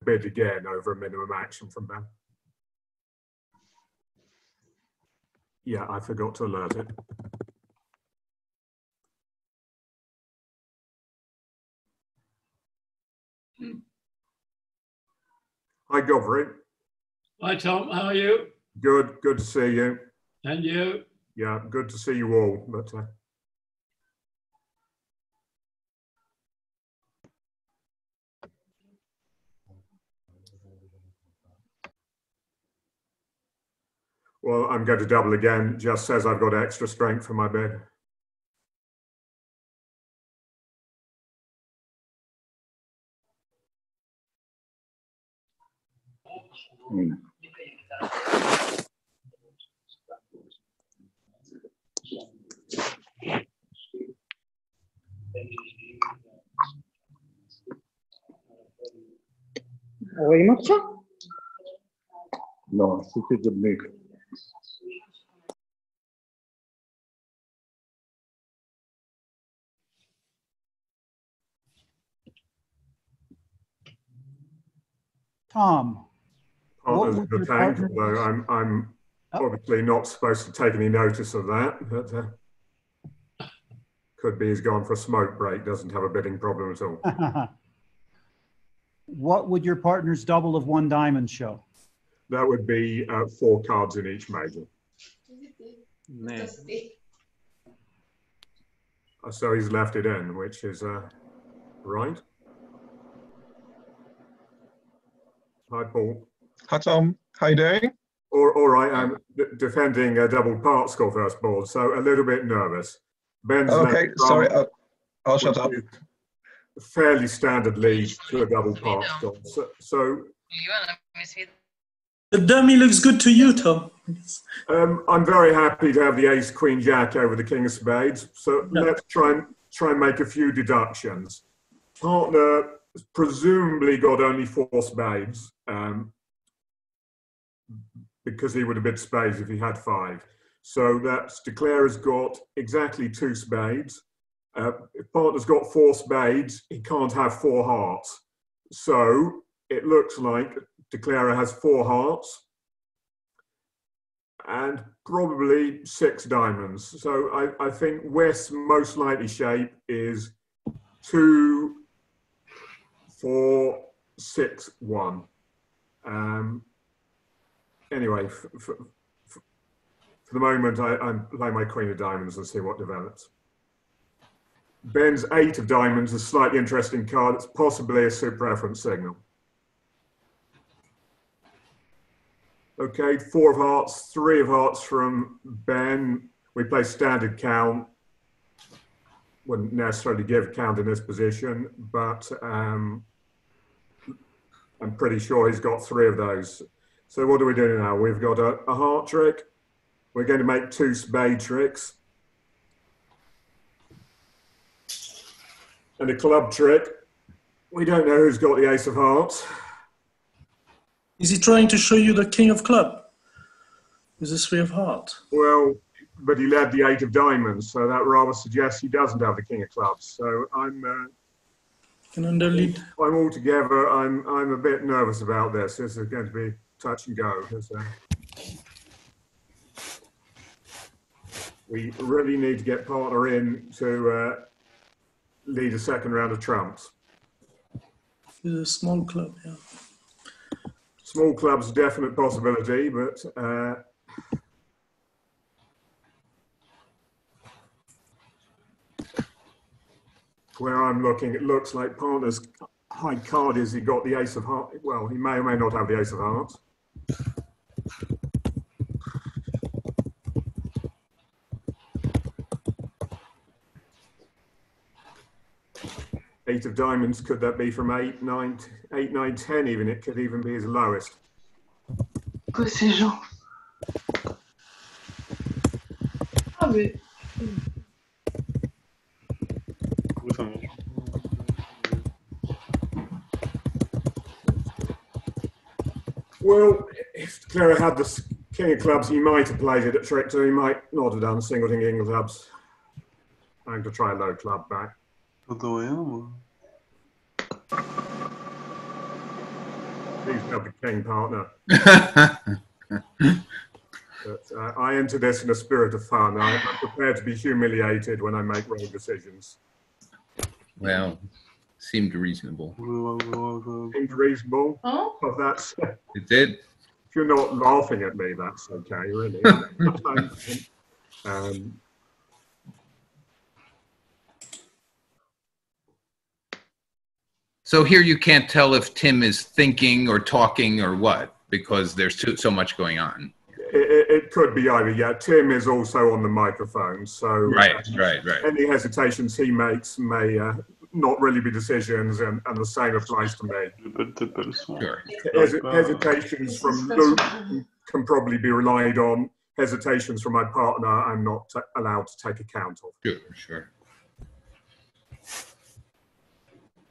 bid again over a minimum action from Ben. Yeah, I forgot to alert it. Hi, Governor. Hi, Tom. How are you? Good to see you. And you? Yeah, good to see you all. But well, I'm going to double again. Just says I've got extra strength for my bid. Oui, monsieur? Non, c'était de mieux. Tom. Partners in the tank, although I'm obviously not supposed to take any notice of that. But could be he's gone for a smoke break, doesn't have a bidding problem at all. What would your partner's double of one diamond show? That would be 4 cards in each major. So he's left it in, which is right. Hi, Paul. Hi, Tom. How you doing? All right, I'm defending a double part score first board, so a little bit nervous. Ben's okay, sorry, I'll shut up. Fairly standard lead to a double part score. So the dummy looks good to you, Tom. I'm very happy to have the ace, queen, jack over the king of spades. So let's try and make a few deductions. Partner presumably got only 4 spades because he would have bid spades if he had 5. So that's declarer's got exactly 2 spades. If partner's got 4 spades, he can't have 4 hearts. So it looks like declarer has 4 hearts and probably 6 diamonds. So I think West's most likely shape is 2, 4, 6, 1. Anyway, for the moment, I'm playing my queen of diamonds and see what develops. Ben's 8 of diamonds is a slightly interesting card. It's possibly a super preference signal. Okay, 4 of hearts, 3 of hearts from Ben. We play standard count. Wouldn't necessarily give count in this position, but I'm pretty sure he's got 3 of those. So what do we do now? We've got a heart trick. We're going to make 2 spade tricks. And a club trick. We don't know who's got the ace of hearts. Is he trying to show you the king of club? Is the 3 of hearts? Well, but he led the 8 of diamonds, so that rather suggests he doesn't have the king of clubs. So I'm altogether, I'm a bit nervous about this. This is going to be touch and go. We really need to get partner in to lead a second round of trumps. It's a small club, yeah. Small club's a definite possibility, but where I'm looking, it looks like partner's high card is he got the ace of hearts. Well, he may or may not have the ace of hearts. Eight of diamonds, could that be from 8, 9, 10 even? It could even be his lowest. Quoi ces gens? Ah mais... Well, if Clara had the king of clubs, he might have played it at trick 2. He might not have done singleton king of clubs. I'm going to try low club back. Please have the king, partner. But, I enter this in a spirit of fun. I'm prepared to be humiliated when I make wrong decisions. Well, seemed reasonable. Seems reasonable. Oh, Well, that's, It did. if you're not laughing at me, that's okay, really. um, So here you can't tell if Tim is thinking or talking or what, because there's so much going on. it could be either. Yeah, Tim is also on the microphone, so Right. any hesitations he makes may not really be decisions, and the same applies to me. Sure. Hesitations from Louk can probably be relied on. Hesitations from my partner, I'm not allowed to take account of. Sure.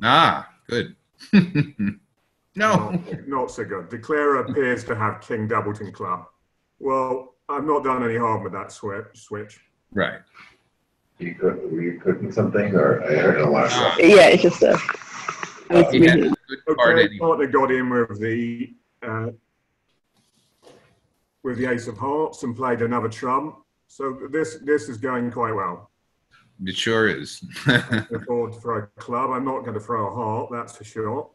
Ah, good. No. Not so good. Declarer appears to have King Doubleton Club. Well, I've not done any harm with that switch. Right. Were you cooking something, or I heard a lot of stuff? Yeah, it's just a. He had a good card Okay, anyway. partner got in with the Ace of Hearts and played another trump. So this is going quite well. It sure is. I can afford to throw a club. I'm not going to throw a heart, that's for sure.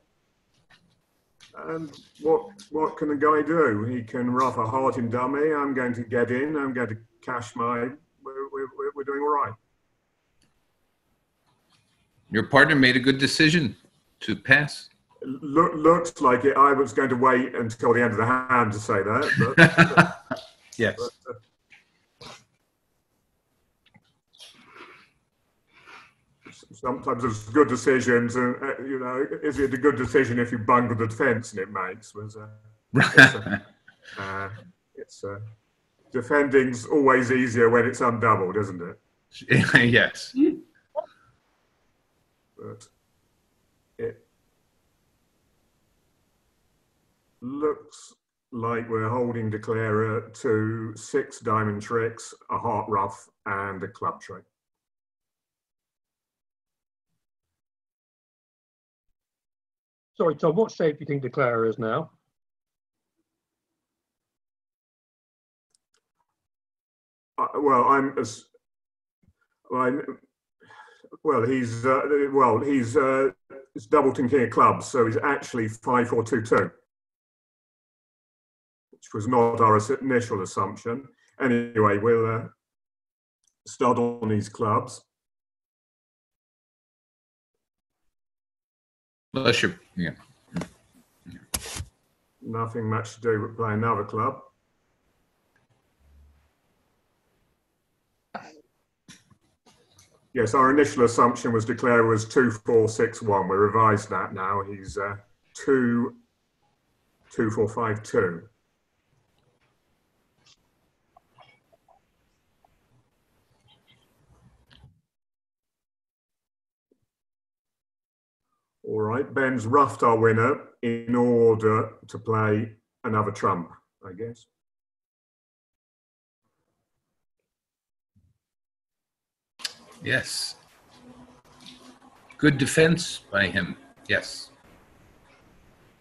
And what can the guy do? He can rough a heart in dummy. I'm going to get in. I'm going to cash my. We're doing all right. Your partner made a good decision to pass. Looks like it. I was going to wait until the end of the hand to say that. But, Yes. sometimes there's good decisions, and is it a good decision if you bungle the defence and it makes? Defending's always easier when it's undoubled, isn't it? Yes. But it looks like we're holding Declarer to 6 diamond tricks, a heart ruff, and a club trick. Sorry, Tom, what shape do you think Declarer is now? He's Doubleton King of Clubs, so he's actually 5-4-2-2, which was not our initial assumption. Anyway, we'll start on these clubs. Yeah. Nothing much to do but play another club. Yes, our initial assumption was Declarer was 2-4-6-1. We revised that now. He's 2-4-5-2. All right, Ben's roughed our winner in order to play another trump, I guess. Yes. Good defense by him. Yes.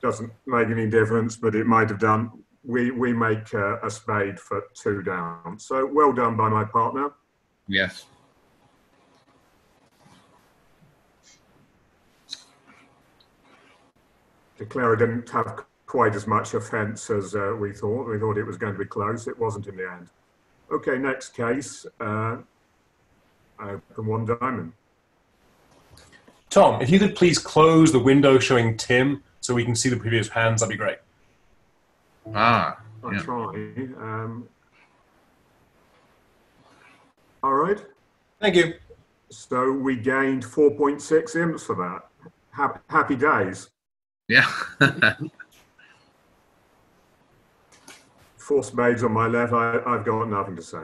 Doesn't make any difference, but it might have done. We make a spade for 2 down. So well done by my partner. Yes. Declarer didn't have quite as much offence as we thought. We thought it was going to be close. It wasn't in the end. Okay, next case. I open 1 diamond. Tom, if you could please close the window showing Tim so we can see the previous hands, that'd be great. Ah. I'll Yeah. try. All right. Thank you. So we gained 4.6 imps for that. Happy days. Yeah. 4 spades on my left. I've got nothing to say.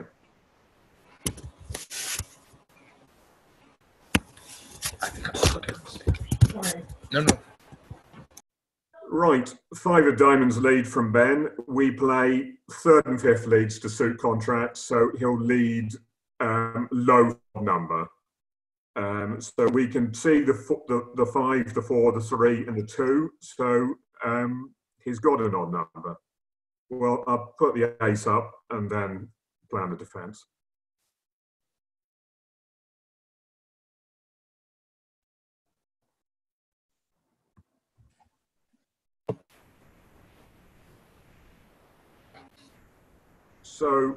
No. Right, 5 of diamonds lead from Ben. We play 3rd and 5th leads to suit contracts, so he'll lead low number. So we can see the 5, the 4, the 3, and the 2. So He's got an odd number. Well, I'll put the ace up and then plan the defense. So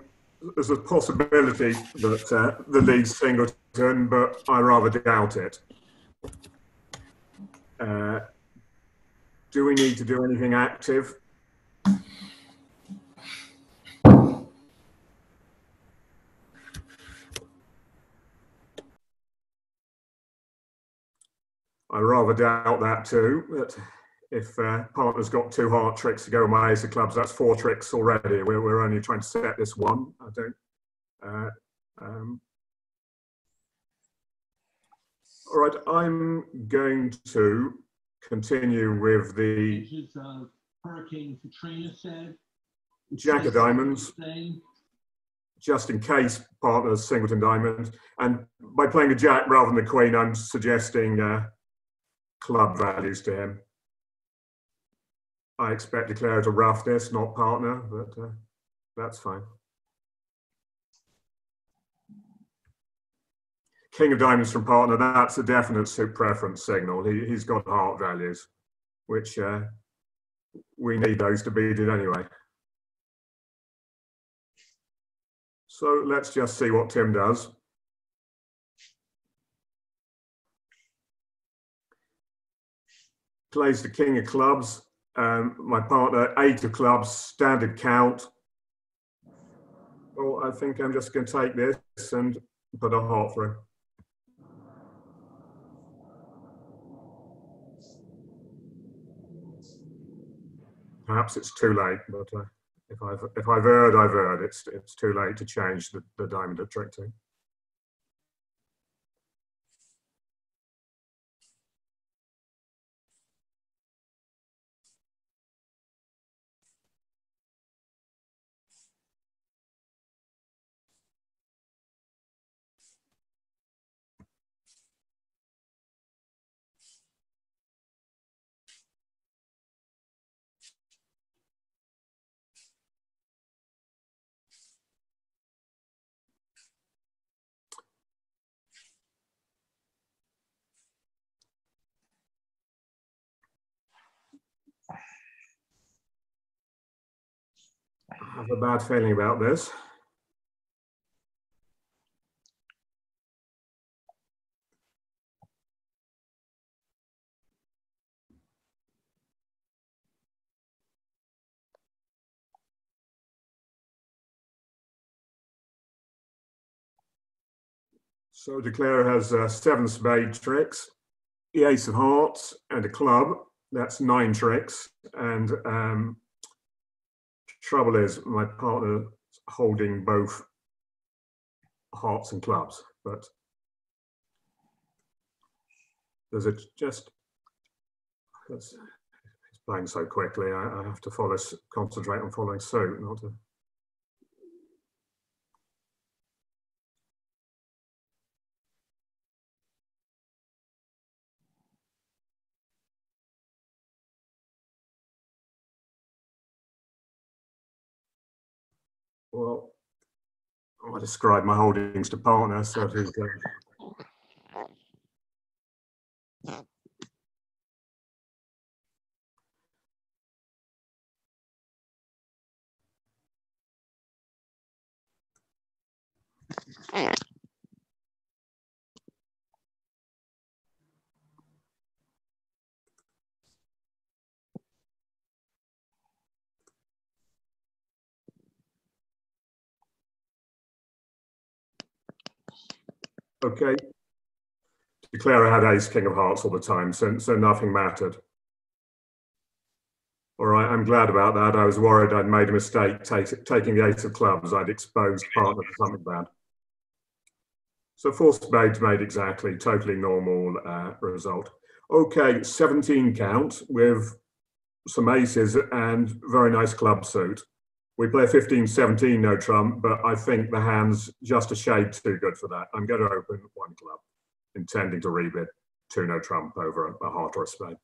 there's a possibility that the lead's singleton, but I rather doubt it. Do we need to do anything active? I rather doubt that too. But if partner's got 2 heart tricks to go with my ace of clubs, that's 4 tricks already. We're only trying to set this one. I don't. All right, I'm going to continue with the Hurricane Katrina said. Jack of diamonds, just in case partner's singleton diamond. And by playing a jack rather than the queen, I'm suggesting club values to him. I expect declare it a roughness, not partner, but that's fine. King of diamonds from partner, that's a definite suit preference signal. He's got heart values, which we need those to beat it anyway. So let's just see what Tim does. Plays the king of clubs. My partner, 8 of clubs, standard count. Well, I think I'm just going to take this and put a heart through. Perhaps it's too late, but if I've erred, I've erred. It's too late to change the diamond at trick 2. I have a bad feeling about this. So declare has 7 spade tricks, the ace of hearts and a club. That's 9 tricks. And trouble is my partner holding both hearts and clubs, but there's a just, it's playing so quickly. I have to concentrate on following suit, not to. Well, I describe my holdings to partner, so it is. Okay. Declare I had ace, king of hearts all the time, so nothing mattered. All right, I'm glad about that. I was worried I'd made a mistake taking the ace of clubs. I'd exposed partner to something bad. So 4 spades made exactly, totally normal result. Okay, 17 count with some aces and very nice club suit. We play 15-17 no trump, but I think the hand's just a shade too good for that. I'm going to open 1 club, intending to rebid 2 no trump over a heart or a spade.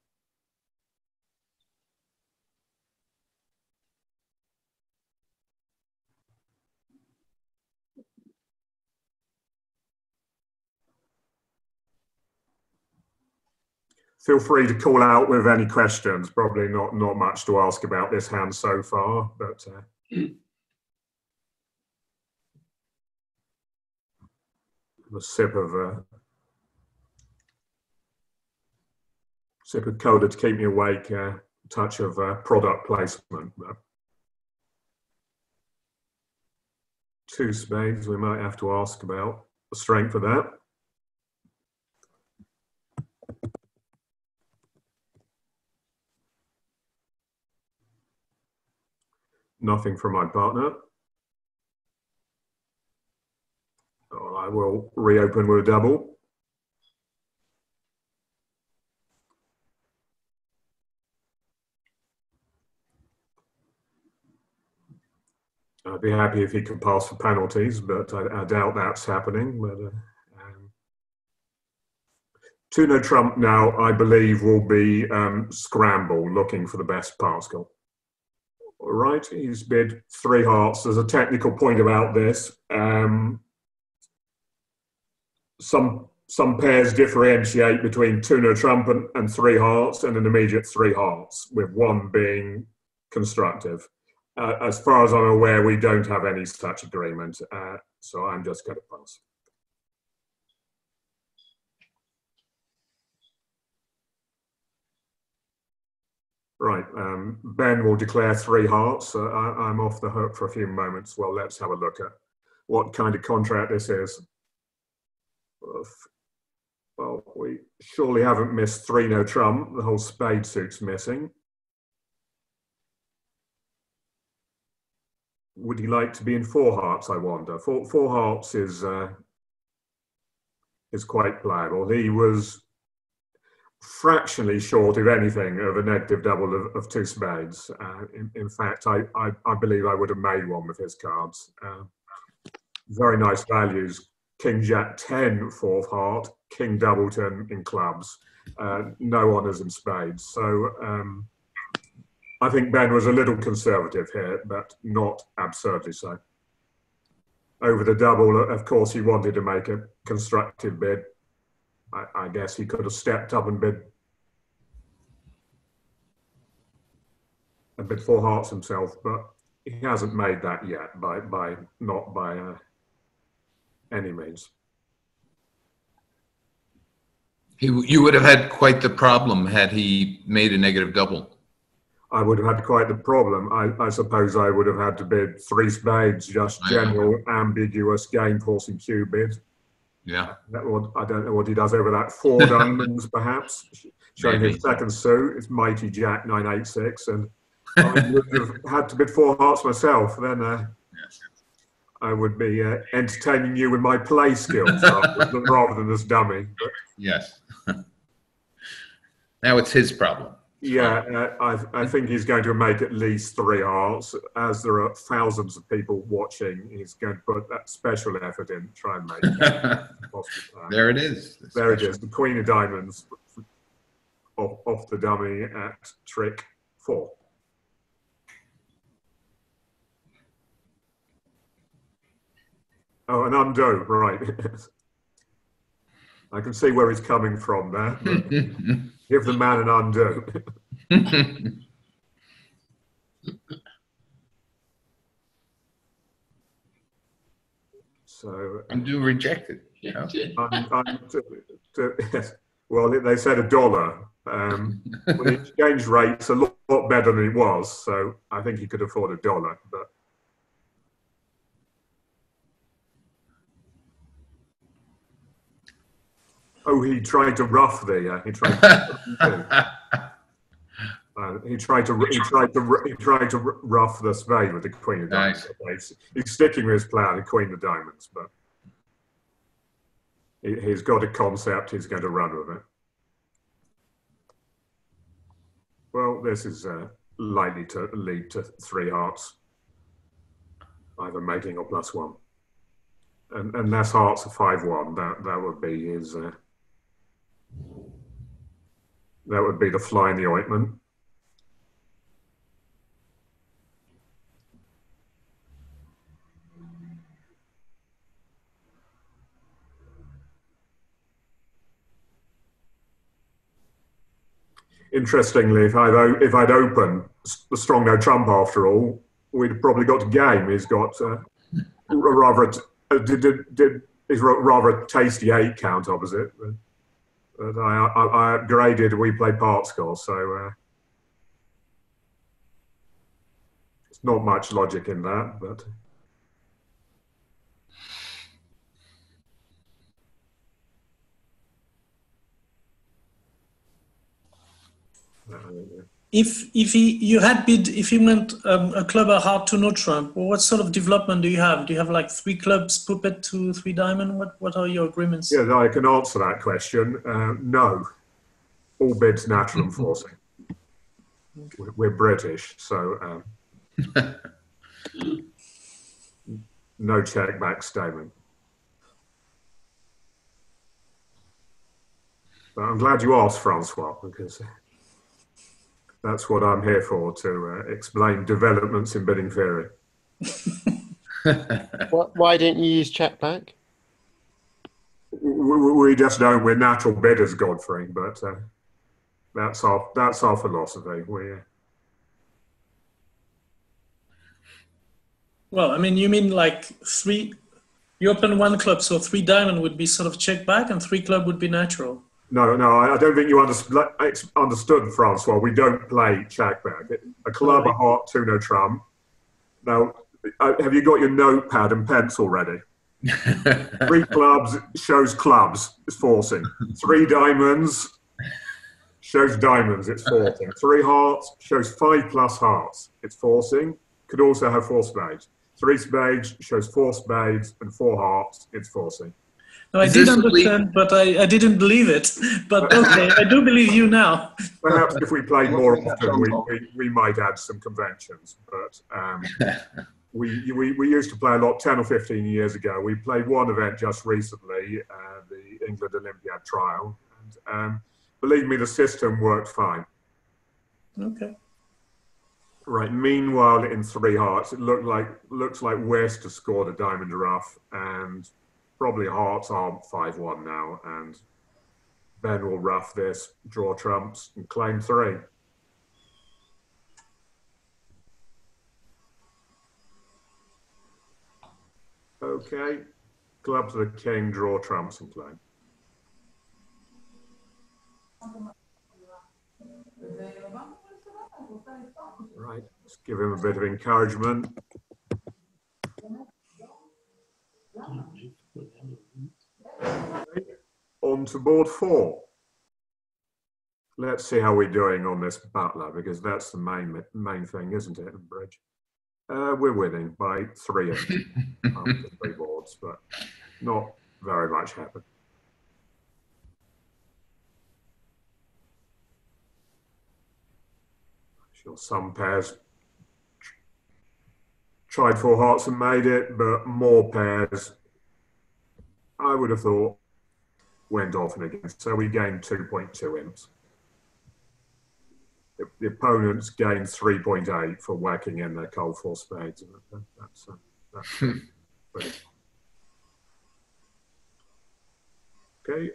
Feel free to call out with any questions. Probably not much to ask about this hand so far, but a sip of cola to keep me awake. Touch of product placement. Two spades. We might have to ask about the strength of that. Nothing from my partner. Oh, I will reopen with a double. I'd be happy if he could pass for penalties, but I doubt that's happening. But two-no trump now, I believe, will be scramble, looking for the best Pascal. All right, he's bid 3 hearts. There's a technical point about this. Some pairs differentiate between two-no trump and 3 hearts and an immediate 3 hearts, with one being constructive. As far as I'm aware, we don't have any such agreement, so I'm just going to pass. Right, Ben will declare 3 hearts. I'm off the hook for a few moments. Well, let's have a look at what kind of contract this is. Well, we surely haven't missed 3-no trump. The whole spade suit's missing. Would he like to be in 4 hearts, I wonder? 4 hearts is quite playable. He was fractionally short, if anything, of a negative double of 2 spades. In fact, I believe I would have made one with his cards. Very nice values. King Jack 10 4th heart, King Doubleton in clubs, no honours in spades. So I think Ben was a little conservative here, but not absurdly so. Over the double, of course, he wanted to make a constructive bid. I guess he could have stepped up and bid 4 hearts himself, but he hasn't made that yet not by any means. You would have had quite the problem had he made a negative double. I would have had quite the problem. I suppose I would have had to bid 3 spades, just general ambiguous game forcing cue bid. Yeah. I don't know what he does over that. 4 diamonds, perhaps, showing his second suit. It's mighty Jack 986, and I would have had to bid 4 hearts myself. Then I would be entertaining you with my play skills rather than this dummy. But, yes. Now it's his problem. Yeah, I think he's going to make at least 3 hearts. As there are thousands of people watching, he's going to put that special effort in to try and make it possible. There it is. There it is. The Queen of Diamonds off the dummy at trick 4. Oh, an undo, right. I can see where he's coming from there. Give the man an undo. So undo rejected. Yeah. Yes. Well, they said $1. Well, the exchange rate's a lot better than it was, so I think he could afford $1. But oh, he tried to rough the. He tried to rough the spade with the Queen of Diamonds. Nice. He's sticking with his plan, the Queen of Diamonds, but he's got a concept. He's going to run with it. Well, this is likely to lead to 3 hearts, either making or +1, and unless hearts are 5-1, that would be his. That would be the fly in the ointment. Interestingly, if I'd opened the strong no trump after all, we'd have probably got to game. He's got rather a tasty 8 count opposite. But I upgraded. We played part score, so it's not much logic in that. But If he went a club a heart to no trump, well, what sort of development do you have? Do you have like 3 clubs, puppet to 3 diamond? What are your agreements? yeah, I can answer that question. No, all bids natural and forcing. We're British, so no check back statement. But I'm glad you asked, Francois, because that's what I'm here for, to explain developments in bidding theory. Why don't you use check back? We just don't. We're natural bidders, Godfrey, but that's our philosophy. Well, I mean, you mean like 3? You open 1 club, so 3 diamond would be sort of check back, and 3 club would be natural. No, I don't think you understood, Francois. We don't play check back. A club, a heart, 2 no trump. Now, have you got your notepad and pencil ready? 3 clubs shows clubs, it's forcing. 3 diamonds shows diamonds, it's forcing. 3 hearts shows 5 plus hearts, it's forcing. Could also have 4 spades. 3 spades shows 4 spades and 4 hearts, it's forcing. No, I did understand, but I didn't believe it. But okay, I do believe you now. Perhaps if we played more often, we might add some conventions. But we used to play a lot 10 or 15 years ago. We played one event just recently, the England Olympiad trial. And believe me, the system worked fine. Okay. Right. Meanwhile, in 3 hearts, it looks like West has scored a diamond rough, and probably hearts are 5-1 now, and Ben will rough this, draw trumps, and claim 3. Okay. Club to the king, draw trumps, and claim. Right. Let's give him a bit of encouragement. On to board 4. Let's see how we're doing on this butler, because that's the main thing, isn't it, in bridge? We're winning by 3 after 3 boards, but not very much happened. Sure, some pairs tried 4 hearts and made it, but more pairs, I would have thought, went off and again. So we gained 2.2 imps. The opponents gained 3.8 for whacking in their cold 4 spades. That's okay.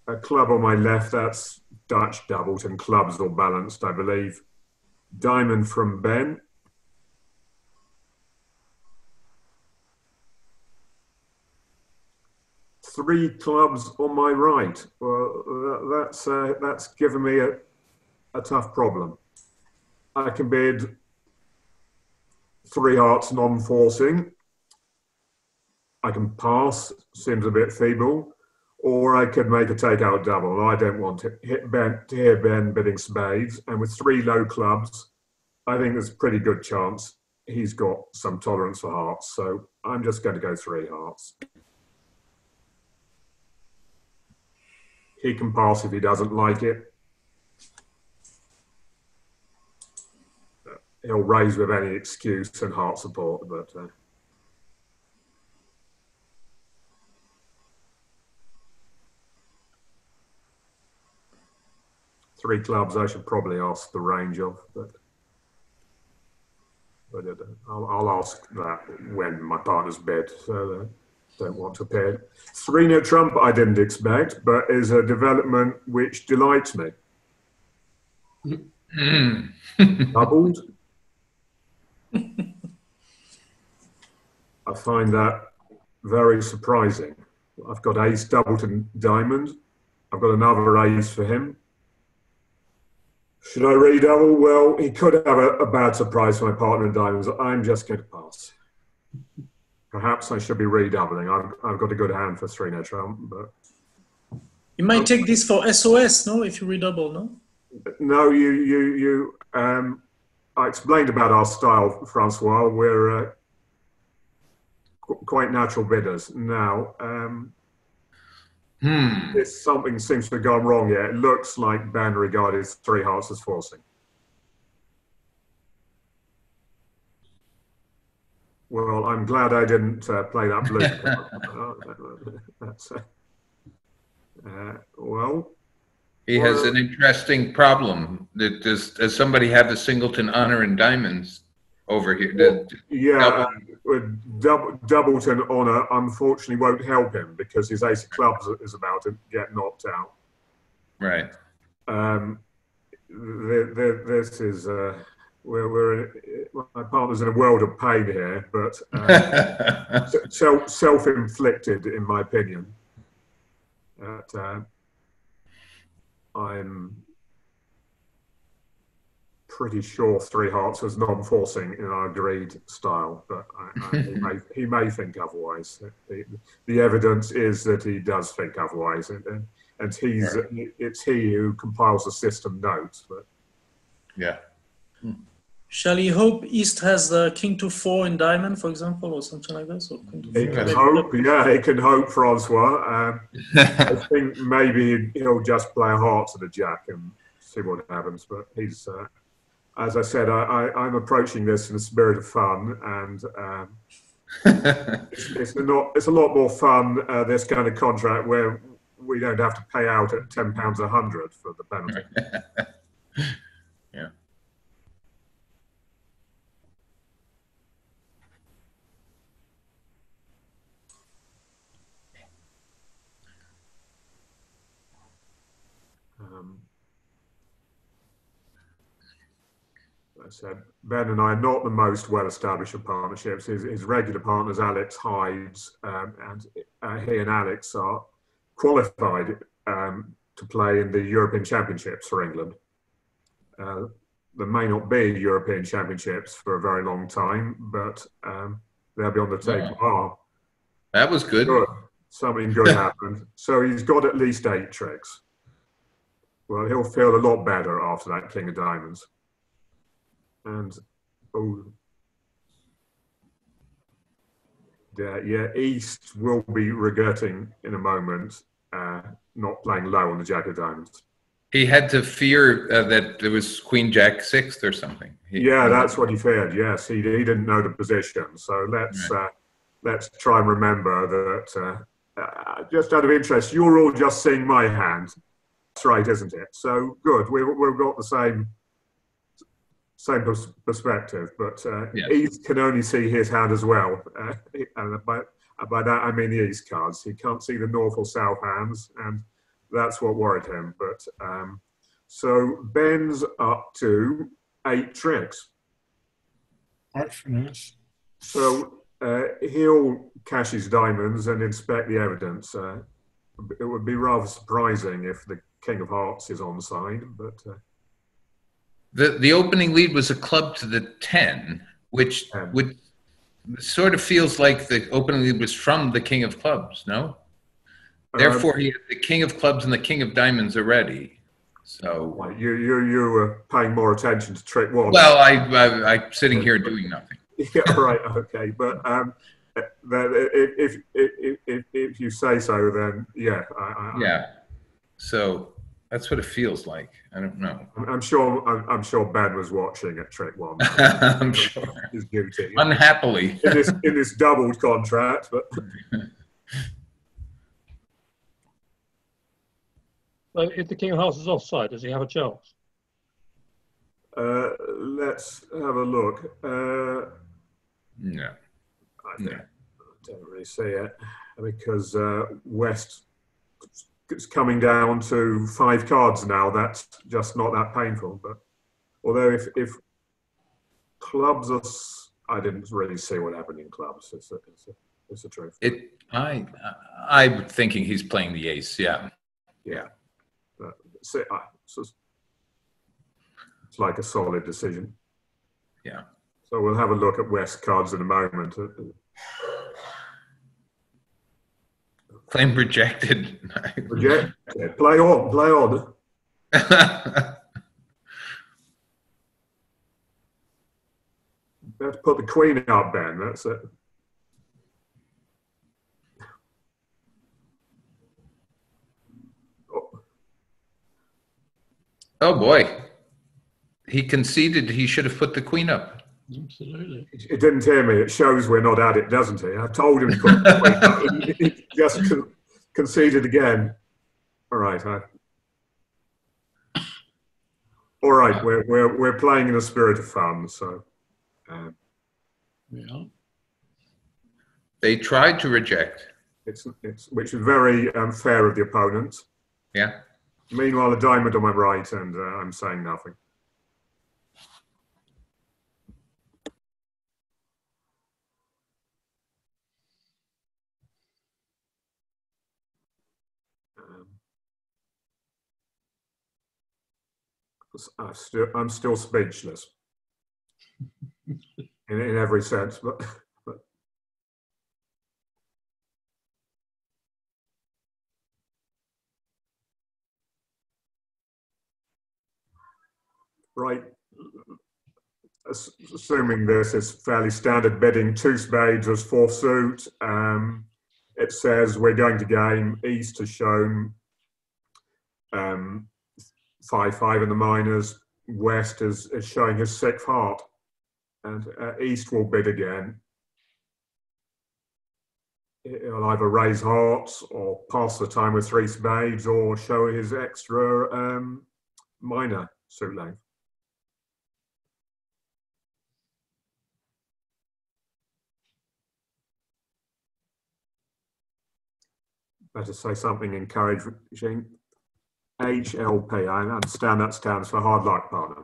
A club on my left, that's Dutch doubled, and clubs all balanced, I believe. Diamond from Ben. Three clubs on my right. Well, that's given me a tough problem. I can bid 3 hearts non-forcing. I can pass, seems a bit feeble, or I could make a takeout double. I don't want to hear Ben bidding spades, and with 3 low clubs, I think there's a pretty good chance he's got some tolerance for hearts. So I'm just going to go 3 hearts. He can pass if he doesn't like it. He'll raise with any excuse and heart support, but 3 clubs I should probably ask the range of, but I'll ask that when my partner's bid, so don't want to pay it. 3 no trump I didn't expect, but is a development which delights me. Doubled. I find that very surprising. I've got ace doubled and diamond. I've got another ace for him. Should I redouble? Well, he could have a bad surprise for my partner in diamonds. I'm just going to pass. Perhaps I should be redoubling. I've got a good hand for 3-net trump, but You might take this for SOS, no? If you redouble, no? no. I explained about our style, Francois. We're quite natural bidders now. Something seems to have gone wrong here. It looks like Ben regarded 3 hearts as forcing. Well, I'm glad I didn't play that blue card. Well, He has an interesting problem. Does somebody have a singleton honor in diamonds over here? Yeah, Doubleton honor unfortunately won't help him because his ace of clubs is about to get knocked out. Right. This is my partner's in a world of pain here, but self-inflicted, in my opinion. I'm pretty sure 3 hearts was non-forcing in our agreed style, but he may think otherwise. The evidence is that he does think otherwise, and it's he who compiles the system notes. But yeah. Shall he hope East has the king to 4 in diamond, for example, or something like this? Or he can hope, yeah, he can hope, Francois. I think maybe he'll just play a heart to the jack and see what happens. But he's, as I said, I'm approaching this in the spirit of fun, and it's a lot more fun, this kind of contract where we don't have to pay out at £10 a 100 for the penalty. Yeah. I said, Ben and I are not the most well-established of partnerships. His regular partners, Alex Hydes, and he and Alex are qualified to play in the European Championships for England. There may not be European Championships for a very long time, but they'll be on the table. Oh, that was good. Something good happened. So he's got at least 8 tricks. Well, he'll feel a lot better after that King of Diamonds. And yeah, East will be regretting in a moment not playing low on the Jack of Diamonds. He had to fear that there was Queen Jack 6th or something. Yeah, that's what he feared. Yes, he didn't know the position. So let's try and remember that. Just out of interest, you're all just seeing my hand. That's right, isn't it? So good. We've got the same perspective, but East can only see his hand as well. And by that I mean the East cards. He can't see the North or South hands, and that's what worried him. But so Ben's up to 8 tricks. So he'll cash his diamonds and inspect the evidence. It would be rather surprising if the King of Hearts is on side, but. The opening lead was a club to the 10, which would sort of feels like the opening lead was from the King of Clubs, no? Therefore, he had the King of Clubs and the King of Diamonds already. So you were paying more attention to trick 1. Well, I'm sitting here doing nothing. Yeah, right. Okay, but if you say so, then yeah. Yeah. So. That's what it feels like. I don't know. I'm sure Ben was watching at trick 1. I'm sure. His duty. Unhappily. in this doubled contract, but. So if the King of Hearts is offside, does he have a chance? Let's have a look. No. I don't really see it because West it's coming down to 5 cards now. That's just not that painful. But although if clubs are, I didn't really see what happened in clubs. It's a truth. I'm thinking he's playing the ace. Yeah. Yeah. It's like a solid decision. Yeah. So we'll have a look at West cards in a moment. Claim rejected. Rejected. Play on. Play on. Let's put the queen up, Ben. That's it. Oh boy. He conceded he should have put the queen up. Absolutely. It didn't hear me. It shows we're not at it, doesn't it? I told him to put the queen up. He just conceded again. All right. All right. We're playing in a spirit of fun. So. Yeah. They tried to reject. Which is very fair of the opponent. Yeah. Meanwhile, a diamond on my right, and I'm saying nothing. I'm still speechless in every sense, but right. Assuming this is fairly standard bidding, 2 spades as 4th suit. It says we're going to game. East has shown 5-5 in the minors. West is showing his 6th heart, and East will bid again. He'll either raise hearts or pass the time with 3 spades or show his extra minor suit length. Better say something encouraging. HLP, I understand that stands for hard luck, partner.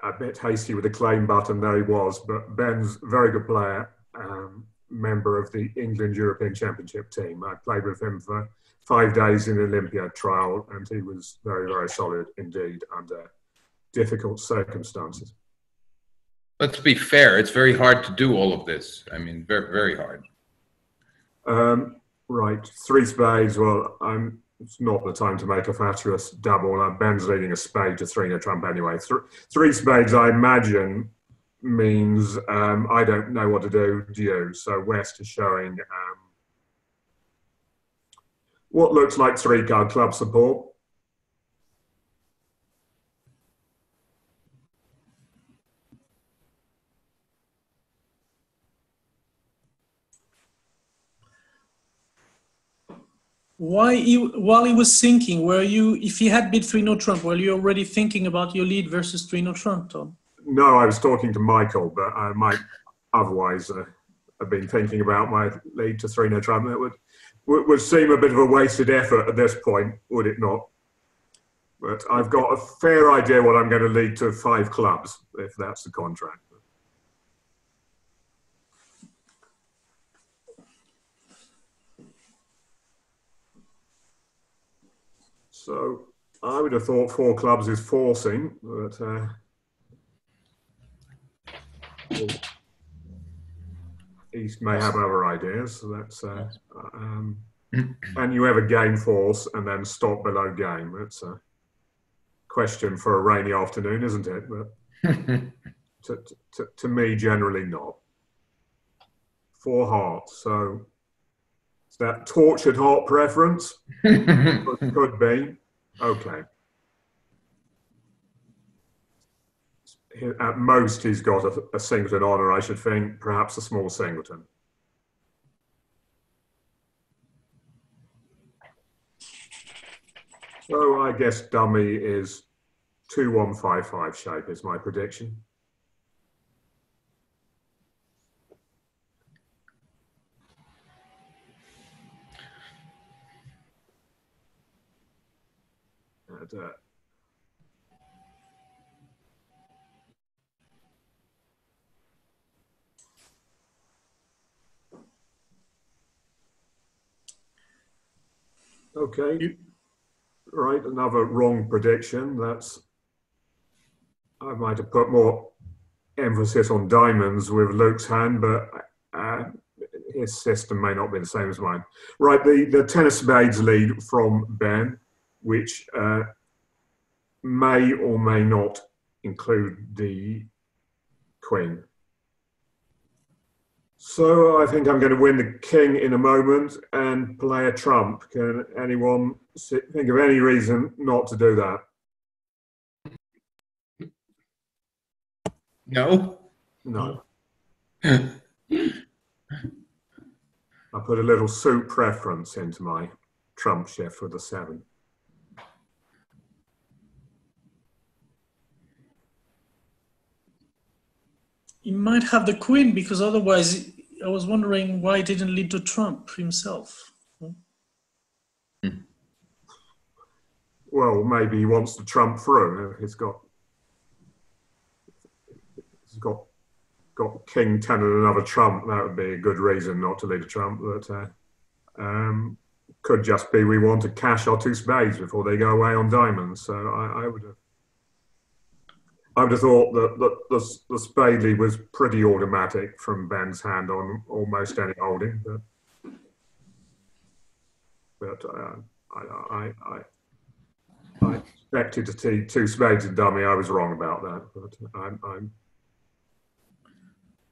A bit hasty with the claim button, there he was, but Ben's a very good player, member of the England European Championship team. I played with him for 5 days in the Olympia trial, and he was very, very solid indeed under difficult circumstances. Let's be fair. It's very hard to do all of this. I mean, very, very hard. Right. 3 spades. Well, it's not the time to make a fatuous double. Ben's leading a spade to 3 in a trump anyway. 3 spades, I imagine, means I don't know what to do. Do you? So West is showing what looks like 3-card club support. While he was thinking, were you, if he had bid 3-no trump, were you already thinking about your lead versus 3-no trump, Tom? No, I was talking to Michael, but I might otherwise have been thinking about my lead to 3-no trump. It would seem a bit of a wasted effort at this point, would it not? But I've got a fair idea what I'm going to lead to 5 clubs, if that's the contract. So I would have thought 4 clubs is forcing, but East may have other ideas. So that's can you ever game force and then stop below game? That's a question for a rainy afternoon, isn't it? But to me, generally not. 4 hearts. So is that tortured heart preference? Could be. Okay. At most, he's got a singleton honour, I should think, perhaps a small singleton. So I guess dummy is 2-1-5-5 shape is my prediction. And, okay, right, another wrong prediction. I might have put more emphasis on diamonds with Louk's hand, but his system may not be the same as mine. Right, the 10 of spades lead from Ben, which may or may not include the queen. So I think I'm going to win the king in a moment and play a trump. Can anyone think of any reason not to do that? No. No. I put a little suit preference into my trump shift with the 7. He might have the queen because otherwise, I was wondering why he didn't lead to Trump himself. Well, maybe he wants to trump through. He's got king 10 and another trump. That would be a good reason not to lead a trump. But could just be we want to cash our 2 spades before they go away on diamonds. So I would have thought that the spade lead was pretty automatic from Ben's hand on almost any holding. But I expected to see 2 spades in dummy. I was wrong about that. But I'm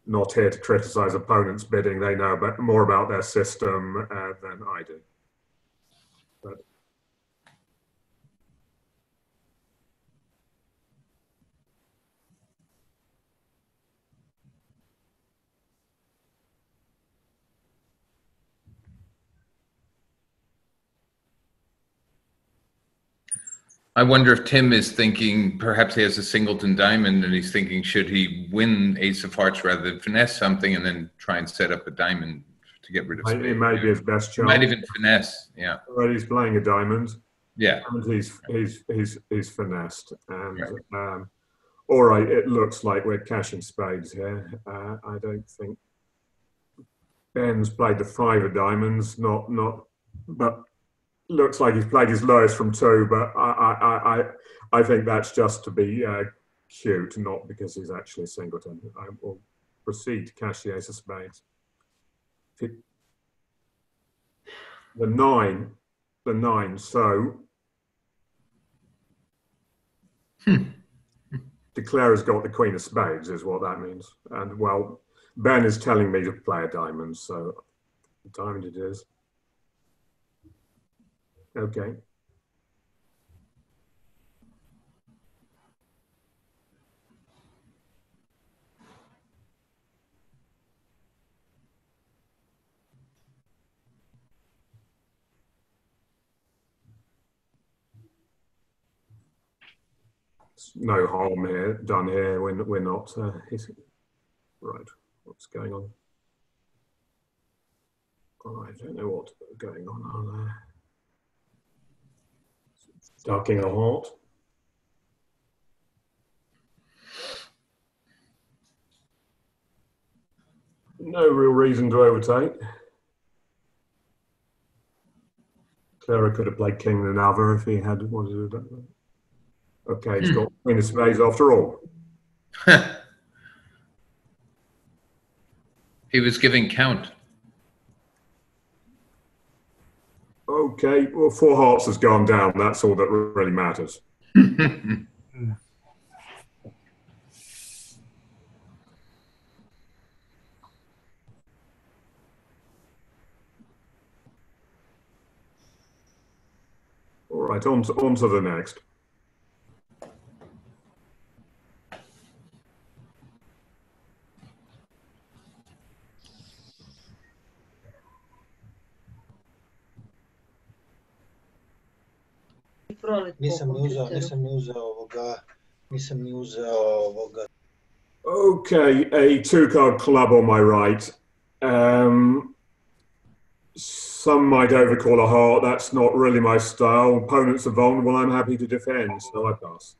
not here to criticise opponents' bidding. They know more about their system than I do. But I wonder if Tim is thinking perhaps he has a singleton diamond and he's thinking, should he win ace of hearts rather than finesse something and then try and set up a diamond to get rid of spade? It may be his best chance. Might even finesse, yeah. Already he's playing a diamond. Yeah. And he's finessed. And right. All right, it looks like we're cashing spades here. I don't think Ben's played the 5 of diamonds, but looks like he's played his lowest from 2, but I think that's just to be cute, not because he's actually a singleton. I will proceed to cash the ace of spades. The 9, so declare has got the queen of spades is what that means. And well, Ben is telling me to play a diamond, so diamond it is. Okay. No harm done here. We're not. Right. What's going on? Oh, I don't know what's going on there. Ducking a heart. No real reason to overtake. Clara could have played king and another if he had wanted to do that. Okay, he's got queen of spades after all. He was giving count. Okay, well, 4 hearts has gone down. That's all that really matters. All right, on to the next. nisam ni uzeo ovoga. Okay, a two-card club on my right. Some might overcall a heart. That's not really my style. Opponents are vulnerable. I'm happy to defend, so I pass.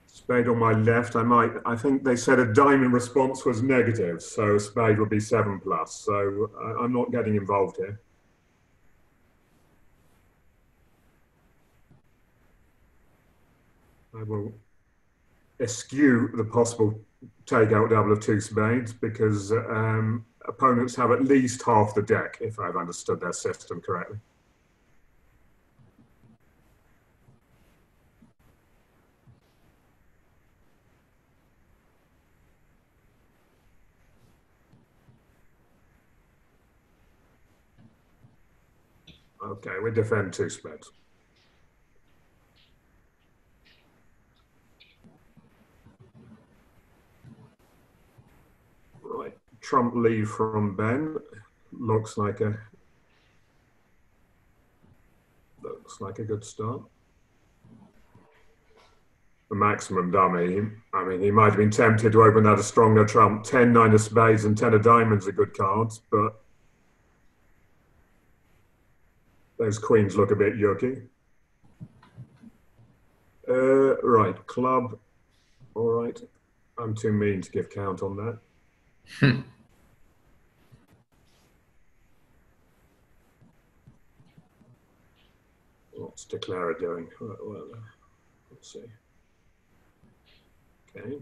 Spade on my left. I think they said a diamond response was negative, so a spade would be 7+. So I'm not getting involved here. I will eschew the possible takeout double of 2 spades because opponents have at least half the deck, if I've understood their system correctly. Okay, we defend 2 spades. Right, trump lead from Ben. Looks like a good start. The maximum dummy. I mean, he might have been tempted to open that a stronger trump. 10, 9 of spades and 10 of diamonds are good cards, but those queens look a bit yucky. Right, club. All right. I'm too mean to give count on that. What's Declara doing? Well, let's see. Okay.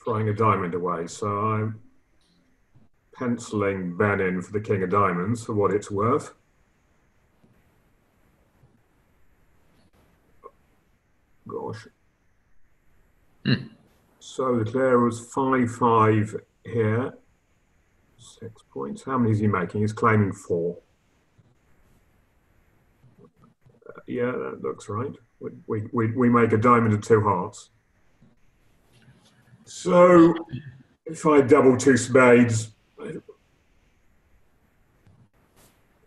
Throwing a diamond away. So I'm penciling Ben in for the king of diamonds for what it's worth. Gosh. So Declara was 5-5 here. 6 points. How many is he making? He's claiming 4. Yeah, that looks right. We make a diamond and 2 hearts. So if I double 2 spades,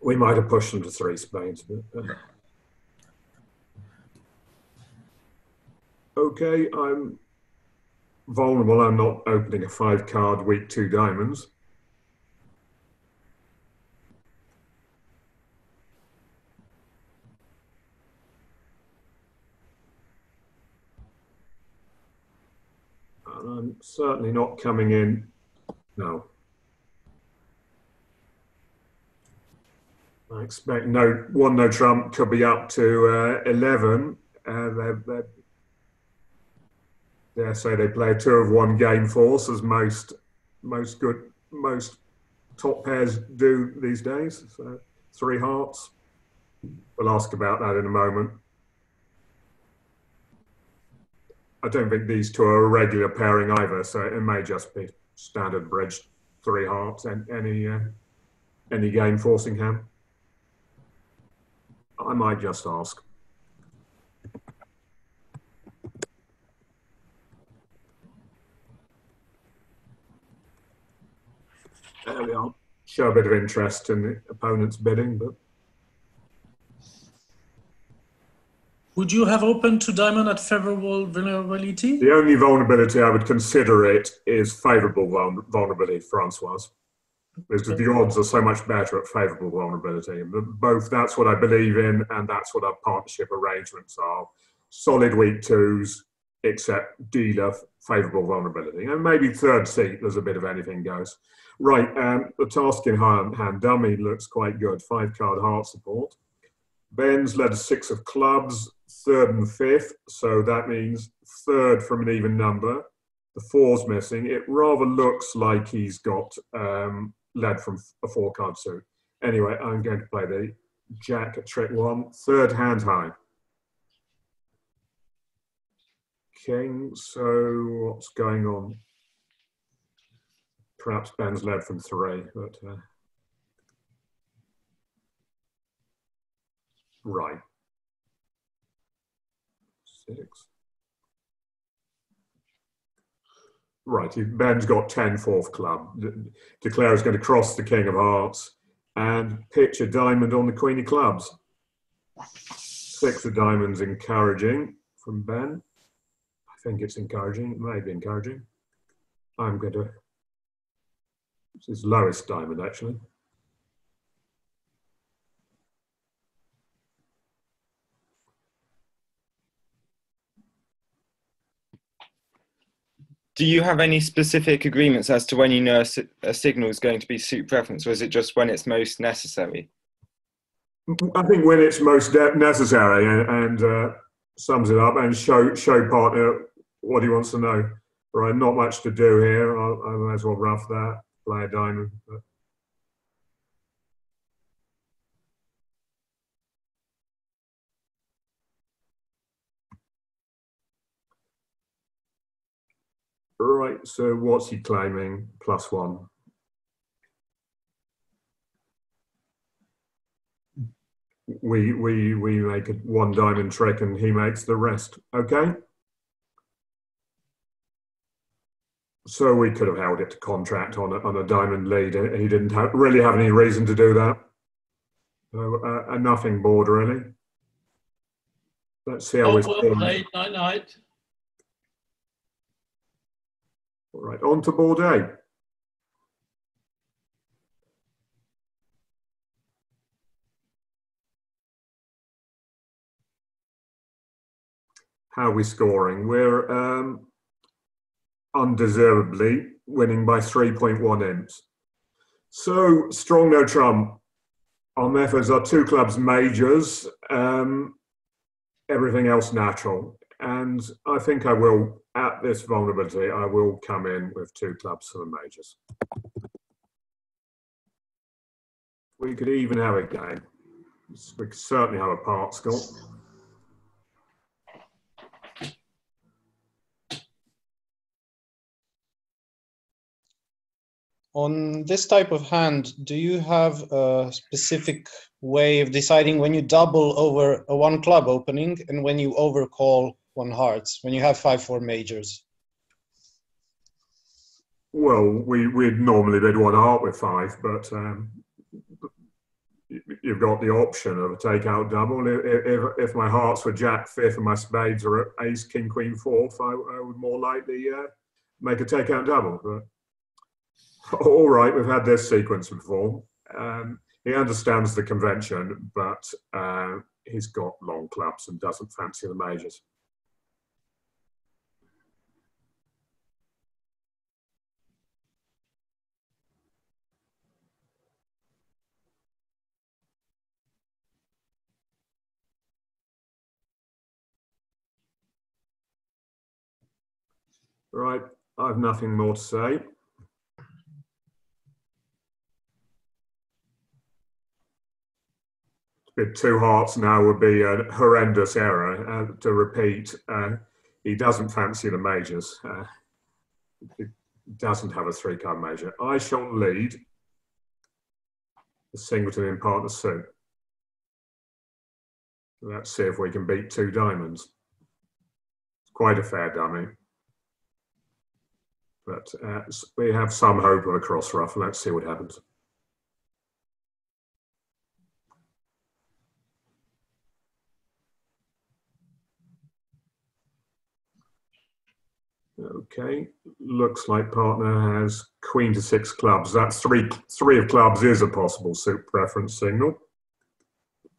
we might have pushed them to 3 spades. But, okay, I'm vulnerable. I'm not opening a 5-card weak 2 diamonds. And I'm certainly not coming in. No. I expect no trump could be up to 11. Dare say they play a 2 of 1 game force, as most top pairs do these days. So 3 hearts. We'll ask about that in a moment. I don't think these 2 are a regular pairing either, so it may just be standard bridge 3 hearts and any game forcing hand. I might just ask. There we are. Show a bit of interest in the opponent's bidding, but. Would you have opened to diamond at favorable vulnerability? The only vulnerability I would consider it is favourable vulnerability, Francois. Because the odds are so much better at favourable vulnerability. Both that's what I believe in, and that's what our partnership arrangements are. Solid weak 2s, except dealer favourable vulnerability. And maybe 3rd seat, there's a bit of anything goes. Right, the task in hand, dummy looks quite good. 5-card heart support. Ben's led a 6 of clubs, 3rd and 5th, so that means 3rd from an even number. The 4's missing. It rather looks like he's got led from a 4-card suit. Anyway, I'm going to play the jack at trick 1, 3rd hand high. King, so what's going on? Perhaps Ben's led from 3, but right. 6. Right, Ben's got 10 fourth club. Declare is going to cross the king of hearts and pitch a diamond on the queen of clubs. 6 of diamonds encouraging from Ben. I think it's encouraging. It may be encouraging. I'm going to... It's his lowest diamond, actually. Do you have any specific agreements as to when you know a signal is going to be suit preference, or is it just when it's most necessary? I think when it's most necessary, and sums it up, and show partner what he wants to know. Right, not much to do here. I might as well rough that, play a diamond. But. Right, so what's he claiming? +1. We make a 1 diamond trick and he makes the rest. Okay. So we could have held it to contract on a diamond lead. He didn't really have any reason to do that. So a nothing board really. Let's see how it's well played. Night night. All right, on to board A. How are we scoring? We're undeservedly winning by 3.1 imps. So, strong no trump. Our methods are 2 clubs majors, everything else natural. And I think I will, at this vulnerability, I will come in with 2 clubs for the majors. We could even have a game. We could certainly have a part, Scott. On this type of hand, do you have a specific way of deciding when you double over a 1 club opening and when you overcall 1 hearts, when you have 5-4 majors? Well, we'd normally bid 1 heart with 5, but you've got the option of a takeout double. If my hearts were jack 5th and my spades are ace, king, queen 4th, I would more likely make a takeout double. But all right, we've had this sequence before. He understands the convention, but he's got long clubs and doesn't fancy the majors. Right, I've nothing more to say. Bid 2 hearts now would be a horrendous error. To repeat, he doesn't fancy the majors. He doesn't have a 3-card major. I shall lead the singleton in partner suit. Let's see if we can beat 2 diamonds. It's quite a fair dummy. But we have some hope of a cross ruff. Let's see what happens. Okay, looks like partner has queen to 6 clubs. That's 3 of clubs is a possible suit preference signal,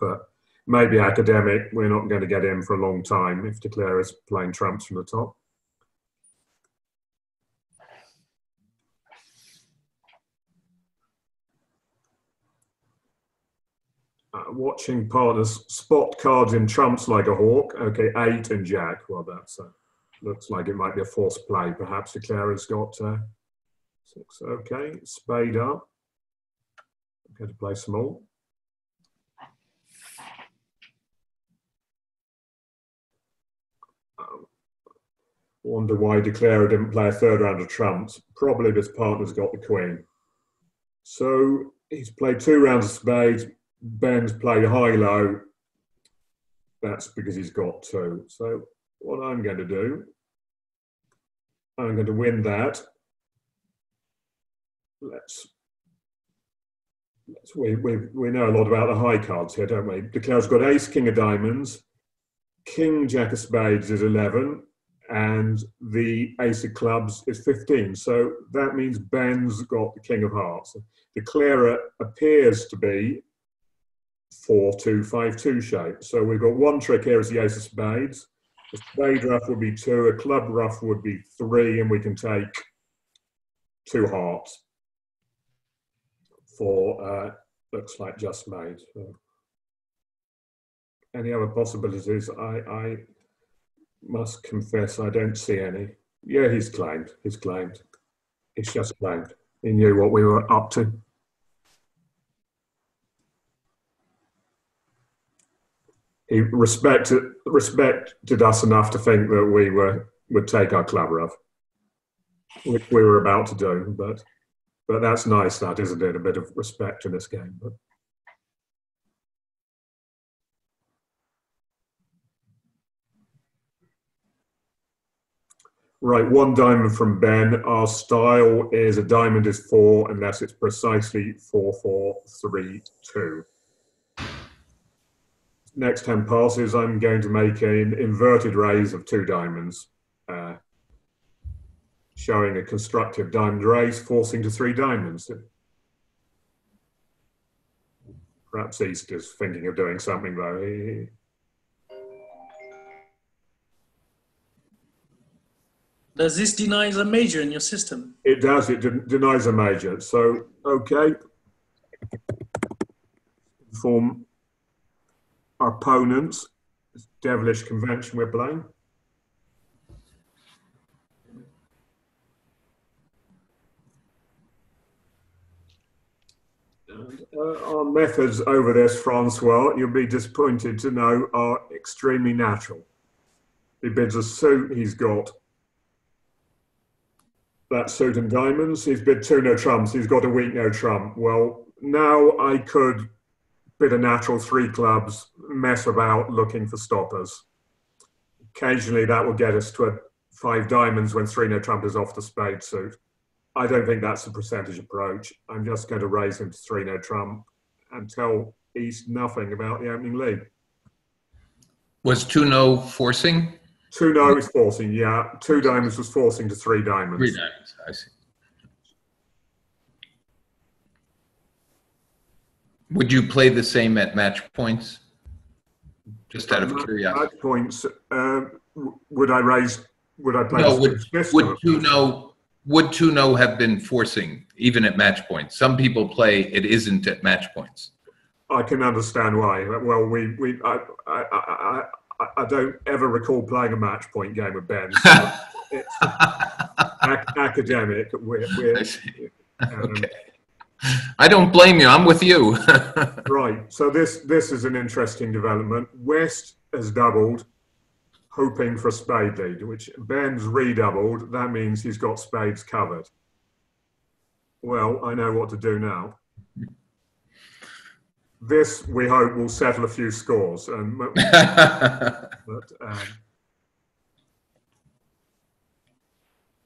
but maybe academic. We're not going to get in for a long time if Declare is playing trumps from the top. Watching partners spot cards in trumps like a hawk. Okay, 8 and jack. Well, that's looks like it might be a forced play. Perhaps Declare has got 6. Okay, spade up. Okay, to play small. Wonder why Declare didn't play a 3rd round of trumps. Probably this partner's got the queen. So he's played 2 rounds of spades. Ben's played high-low. That's because he's got 2. So what I'm going to do I'm going to win that. We know a lot about the high cards here, don't we? Declare's got ace, king of diamonds, king, jack of spades is 11, and the ace of clubs is 15. So that means Ben's got the king of hearts. Declarer appears to be 4-2-5-2 shape. So we've got one trick here is the ace of spades. A spade ruff would be 2, a club ruff would be 3, and we can take 2 hearts for looks like just made. So any other possibilities? I must confess I don't see any. Yeah, he's claimed. He's claimed. He's just claimed. He knew what we were up to. He respected us enough to think that we would take our club ruff, which we were about to do, but that's nice, that, isn't it? A bit of respect in this game. But right, 1 diamond from Ben. Our style is a diamond is 4 unless it's precisely 4-4-3-2. Next 10 passes, I'm going to make an inverted raise of 2 diamonds, showing a constructive diamond raise, forcing to 3 diamonds. Perhaps East is thinking of doing something, though. Does this deny a major in your system? It does. It denies a major. So, okay. Inform our opponents. This devilish convention we're playing. And, our methods over this, Francois, you'll be disappointed to know, are extremely natural. He bids a suit, he's got that suit and diamonds. He's bid 2 no trumps, he's got a weak no trump. Well, now I could bid a natural 3 clubs, mess about looking for stoppers. Occasionally that will get us to a 5 diamonds when 3 no trump is off the spade suit. I don't think that's a percentage approach. I'm just going to raise him to 3 no trump and tell East nothing about the opening lead. Was 2 no forcing? 2 no is forcing, yeah. 2 diamonds was forcing to 3 diamonds. 3 diamonds, I see. Would you play the same at match points? Just out of curiosity. Match points, would I play no, would 2 no have been forcing, even at match points? Some people play it isn't at match points. I can understand why. Well, I don't ever recall playing a match point game with Ben. So it's academic. Okay. I don't blame you. I'm with you. Right. So this is an interesting development. West has doubled, hoping for a spade lead, which Ben's redoubled. That means he's got spades covered. Well, I know what to do now. This, we hope, will settle a few scores.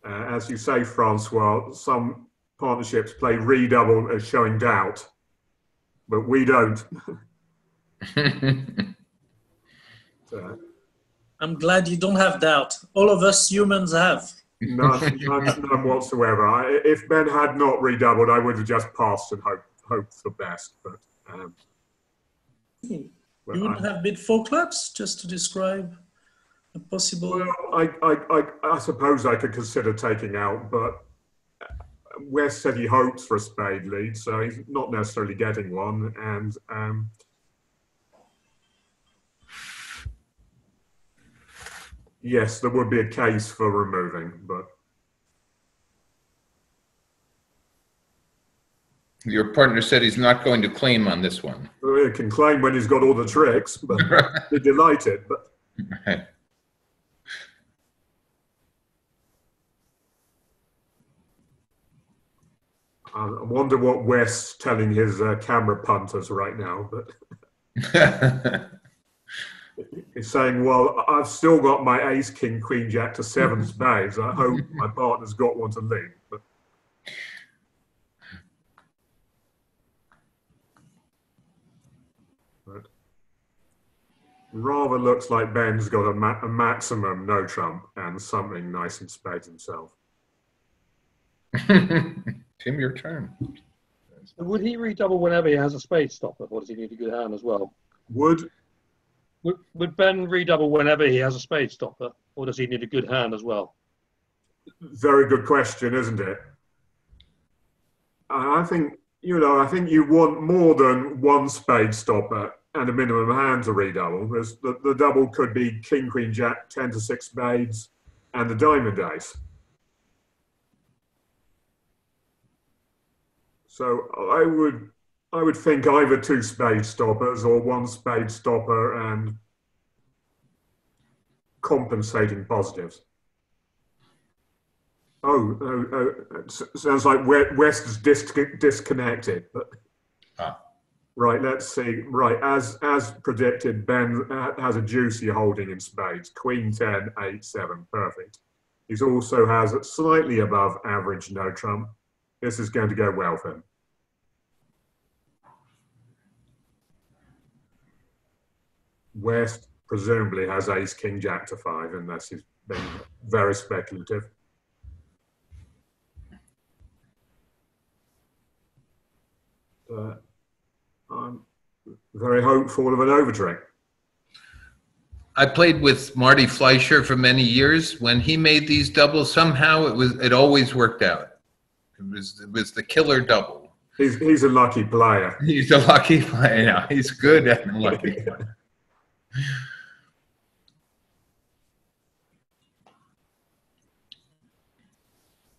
As you say, Francois, some partnerships play redouble as showing doubt, but we don't. I'm glad you don't have doubt. All of us humans have. None whatsoever. If Ben had not redoubled, I would have just passed and hoped for best. But you wouldn't have bid 4 clubs just to describe a possible. Well, I suppose I could consider taking out, but West said he hopes for a spade lead, so he's not necessarily getting one. And yes, there would be a case for removing, but your partner said he's not going to claim on this one. Well, he can claim when he's got all the tricks, but be delighted. But right. I wonder what West's telling his camera punters right now. But He's saying, well, I've still got my ace, king, queen, jack to 7 spades. I hope my partner's got one to lead. But rather looks like Ben's got a maximum no trump and something nice in spades himself. Tim, your turn. Would he redouble whenever he has a spade stopper, or does he need a good hand as well? Would Ben redouble whenever he has a spade stopper, or does he need a good hand as well? Very good question, isn't it? I think you want more than one spade stopper and a minimum hand to redouble. The double could be king, queen, jack, 10 to 6 spades, and the diamond ace. So I would think either 2 spade stoppers or 1 spade stopper and compensating positives. Sounds like West is disconnected. But right, let's see. Right, as predicted, Ben has a juicy holding in spades. Queen 10, 8, 7, perfect. He also has a slightly above average no trump. This is going to go well for him. West presumably has ace, king, jack to 5, unless he's been very speculative. I'm very hopeful of an overdrink. I played with Marty Fleischer for many years. When he made these doubles, somehow it always worked out. It was the killer double. He's a lucky player. He's a lucky player. Yeah, he's good at a lucky player.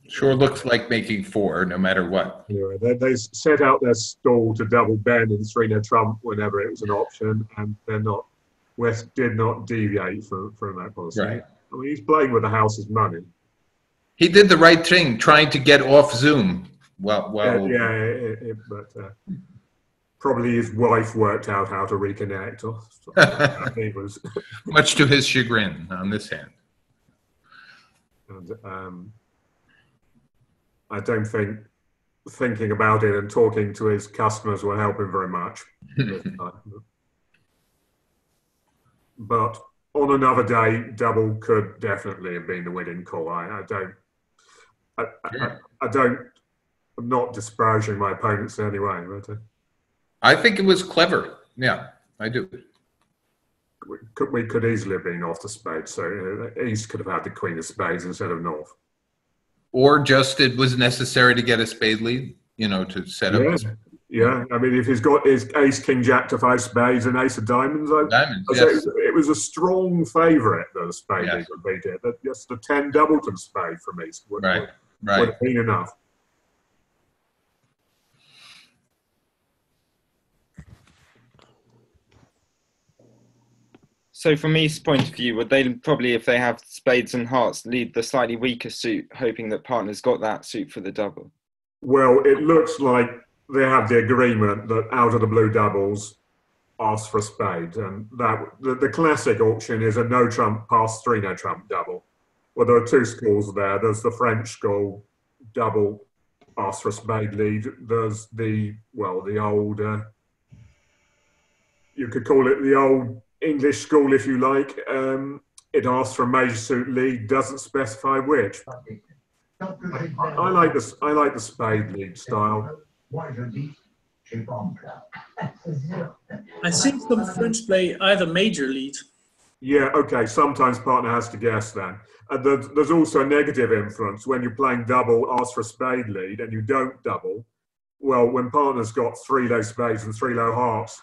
Sure looks like making 4, no matter what. Yeah, they set out their stall to double Ben and 3-no trump whenever it was an option, and West did not deviate from that policy. Right. I mean, he's playing with the house's money. He did the right thing, trying to get off Zoom. Well, but probably his wife worked out how to reconnect. Or it was much to his chagrin on this hand. And I don't think thinking about it and talking to his customers will help him very much. But on another day, double could definitely have been the winning call. I'm not disparaging my opponents in any way. But, I think it was clever. Yeah, I do. We could easily have been off the spades. So East could have had the queen of spades instead of North. Or just it was necessary to get a spade lead, to set up. Yeah, I mean, if he's got his ace, king, jack to 5 spades and ace of diamonds, yes. It was a strong favourite that the spade league would beat it. That just the 10 doubleton spade from East would have been enough. So from East's point of view, would they probably, if they have spades and hearts, lead the slightly weaker suit, hoping that partner's got that suit for the double? Well, it looks like they have the agreement that out of the blue doubles, ask for a spade. And that the classic auction is a no trump past 3-no trump double. Well, there are 2 schools there. There's the French school, double, ask for a spade lead. There's the old, you could call it the old English school if you like. It asks for a major suit lead, doesn't specify which. I like the spade lead style. I think some French play either major lead. Yeah, okay, sometimes partner has to guess then. There's also a negative influence. When you're playing double, ask for a spade lead, and you don't double, well, when partner's got 3 low spades and 3 low hearts,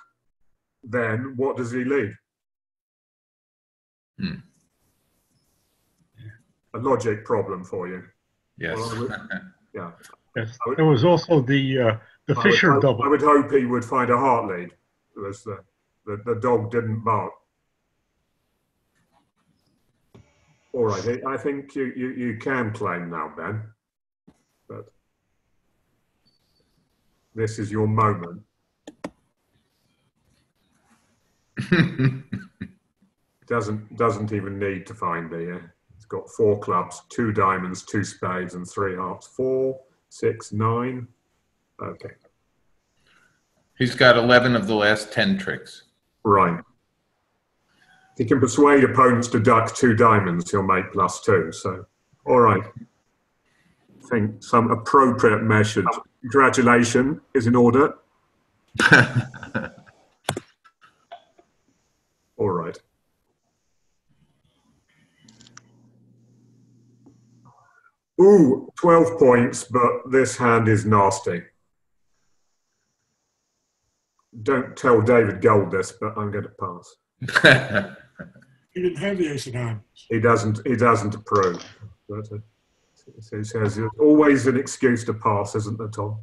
then what does he lead? A logic problem for you. Yes. Yeah. Yes. There was also the Fisher double. I would hope he would find a heart lead. As the dog didn't bark. All right, I think you can claim now, Ben. But this is your moment. Doesn't even need to find the. It's got 4 clubs, 2 diamonds, 2 spades, and 3 hearts. 4, 6, 9. Okay. He's got 11 of the last 10 tricks. Right. If he can persuade opponents to duck 2 diamonds, he'll make +2. So, all right. I think some appropriate measures. Congratulations is in order. All right. Ooh, 12 points, but this hand is nasty. Don't tell David Gold this, but I'm going to pass. He didn't have the ace of diamonds. He doesn't approve. But, he says there's always an excuse to pass, isn't there, Tom?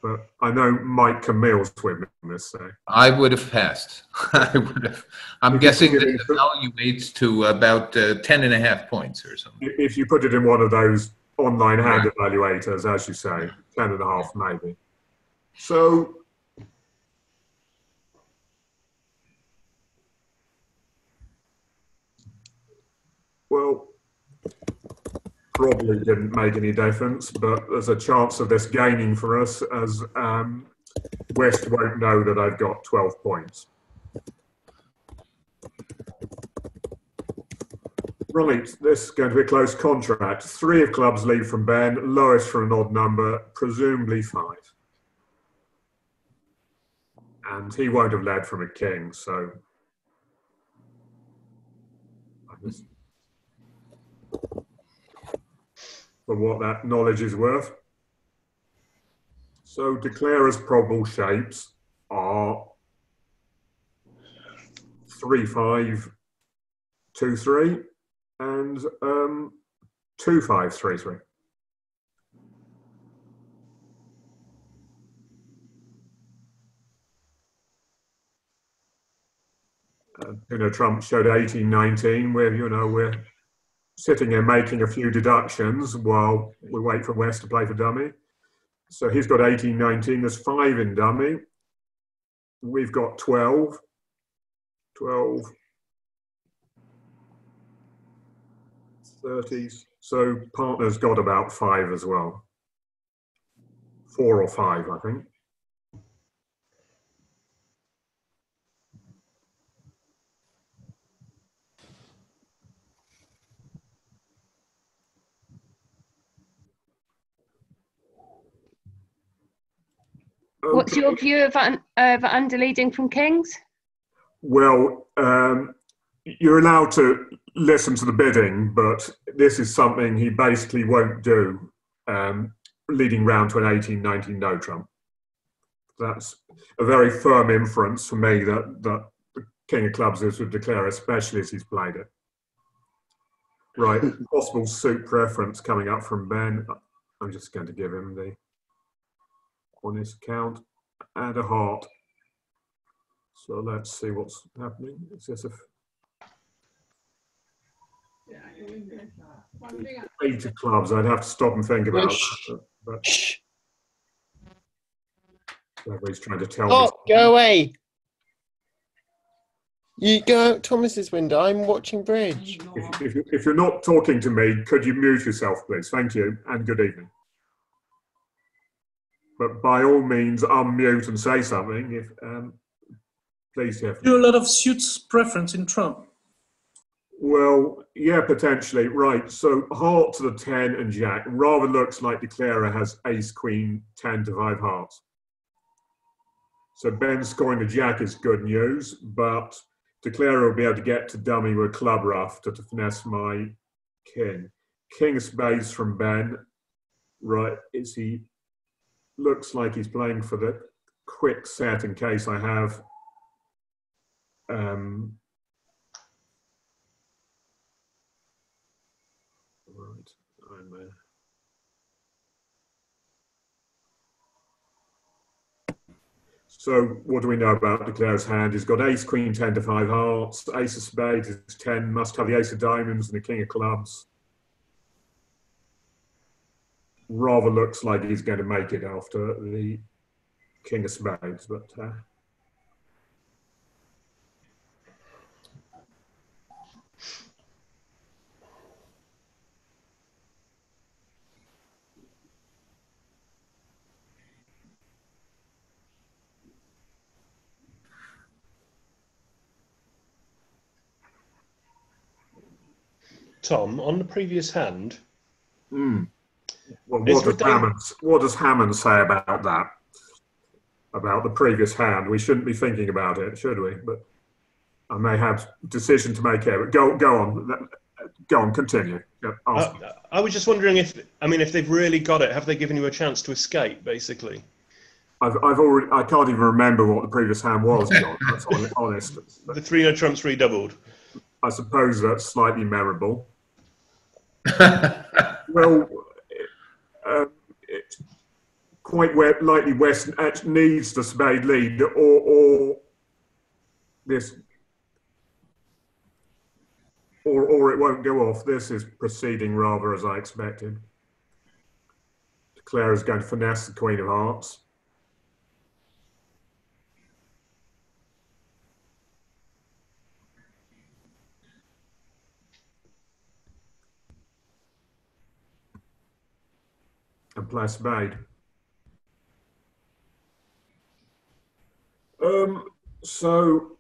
But I know Mike Camille's with me on this, so. I would have passed. I would have. I'm guessing that the value weights to about 10.5 points or something. If you put it in one of those online hand evaluators, as you say, 10.5 maybe. So, well, probably didn't make any difference, but there's a chance of this gaining for us as West won't know that I've got 12 points. Right, this is going to be a close contract. 3 of clubs lead from Ben, lowest for an odd number, presumably 5. And he won't have led from a king, so. For what that knowledge is worth. So declarer's probable shapes are 3, 5, 2, 3 and 2, 5, 3, 3. Trump showed 18, 19, where, we're sitting here making a few deductions while we wait for West to play for dummy. So he's got 18, 19, there's 5 in dummy. We've got 12, 30s. So partner's got about 5 as well. 4 or 5, I think. What's your view of underleading from kings? Well, you're allowed to listen to the bidding, but this is something he basically won't do, leading round to an 18, 19 no trump. That's a very firm inference for me that the king of clubs is with declare, especially as he's played it. Right, possible suit preference coming up from Ben. I'm just going to give him the on his account and a heart. So let's see what's happening. It's just 8 of clubs. I'd have to stop and think about it. But he's trying to tell me. Go away. You go out Thomas's window. I'm watching bridge. If you're not talking to me, could you mute yourself, please? Thank you, and good evening. But by all means, unmute and say something. If please, Jeff. Do a lot of suits preference in trump. Well, yeah, potentially. Right. So heart to the 10 and jack. Rather looks like declarer has ace, queen, 10 to 5 hearts. So Ben scoring the jack is good news, but declarer will be able to get to dummy with club rough to finesse my king. King of spades from Ben. Right. Is he? Looks like he's playing for the quick set in case I have right, so what do we know about declarer's hand? He's got ace, queen, 10 to 5 hearts, ace of spades is 10, must have the ace of diamonds and the king of clubs. Rather looks like he's going to make it after the king of spades, but Tom, on the previous hand. Well, Is what does Hammond say about that? About the previous hand? We shouldn't be thinking about it, should we? But I may have decision to make here. But go on, continue. I was just wondering if they've really got it, have they given you a chance to escape, basically? I can't even remember what the previous hand was, John. That's honest. The 3-no trumps redoubled. I suppose that's slightly memorable. Well, it's quite likely West actually needs the spade lead, or this, or it won't go off. This is proceeding rather as I expected. Claire is going to finesse the Queen of Hearts. And play spade. So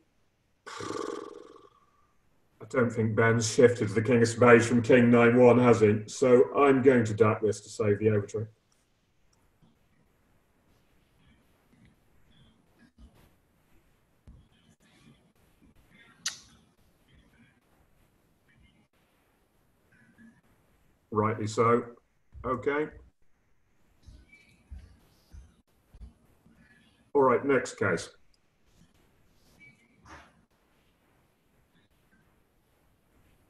I don't think Ben's shifted the King of Spades from King 9-1, has he? So I'm going to duck this to save the overture. Rightly so. Okay. All right, next case.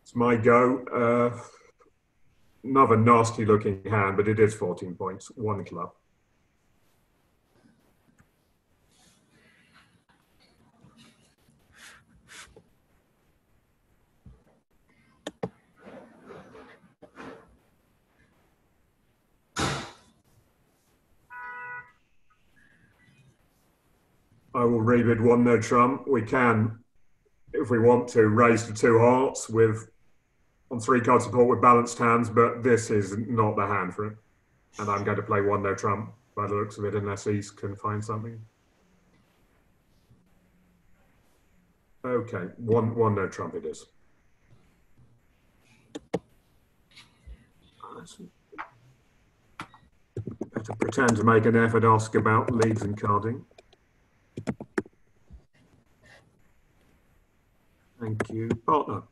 It's my go. Another nasty looking hand, but it is 14 points, 1 club. I will rebid 1-no trump. We can, if we want to, raise to 2 hearts with on 3 card support with balanced hands, but this is not the hand for it. And I'm going to play 1-no trump by the looks of it, unless East can find something. Okay, 1-no trump it is. Better pretend to make an effort, ask about leads and carding. Thank you, partner.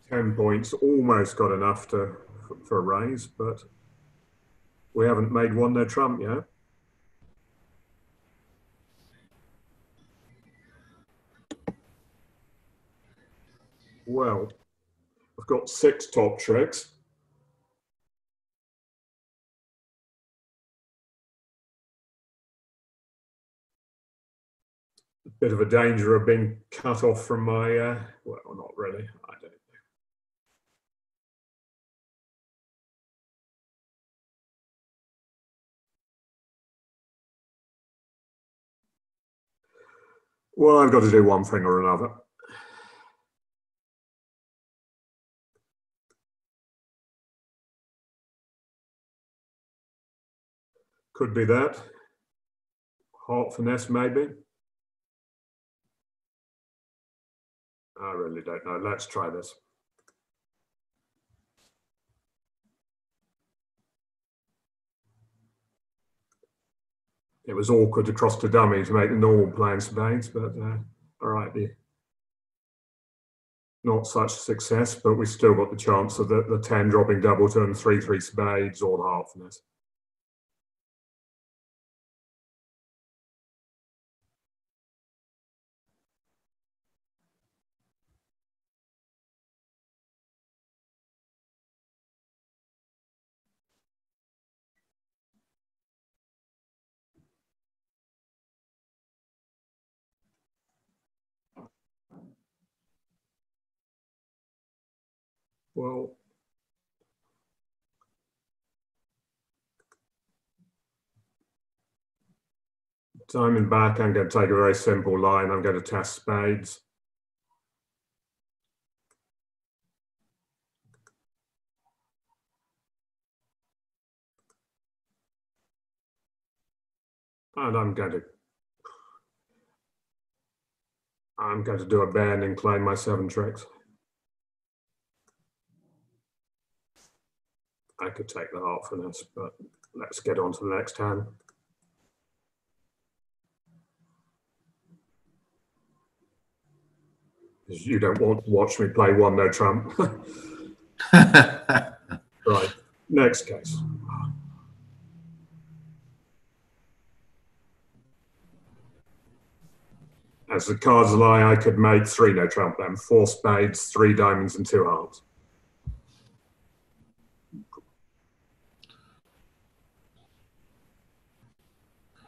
10 points, almost got enough for a raise, but we haven't made 1-no trump yet. Well, I've got 6 top tricks. Bit of a danger of being cut off from my, well, not really, I don't know. Well, I've got to do one thing or another. Could be that. Heart finesse, maybe. I really don't know. Let's try this. It was awkward to cross to dummy to make the normal playing spades, but all right. Not such success, but we still got the chance of the 10 dropping double turn, 3-3 spades, or the heart finesse. Well, diamond back, I'm going to take a very simple line. I'm going to test spades. And I'm going to do a bend and claim my 7 tricks. I could take the heart for this, but let's get on to the next hand. You don't want to watch me play one no trump. Right, next case. As the cards lie, I could make 3 no trump then. 4 spades, 3 diamonds and 2 hearts.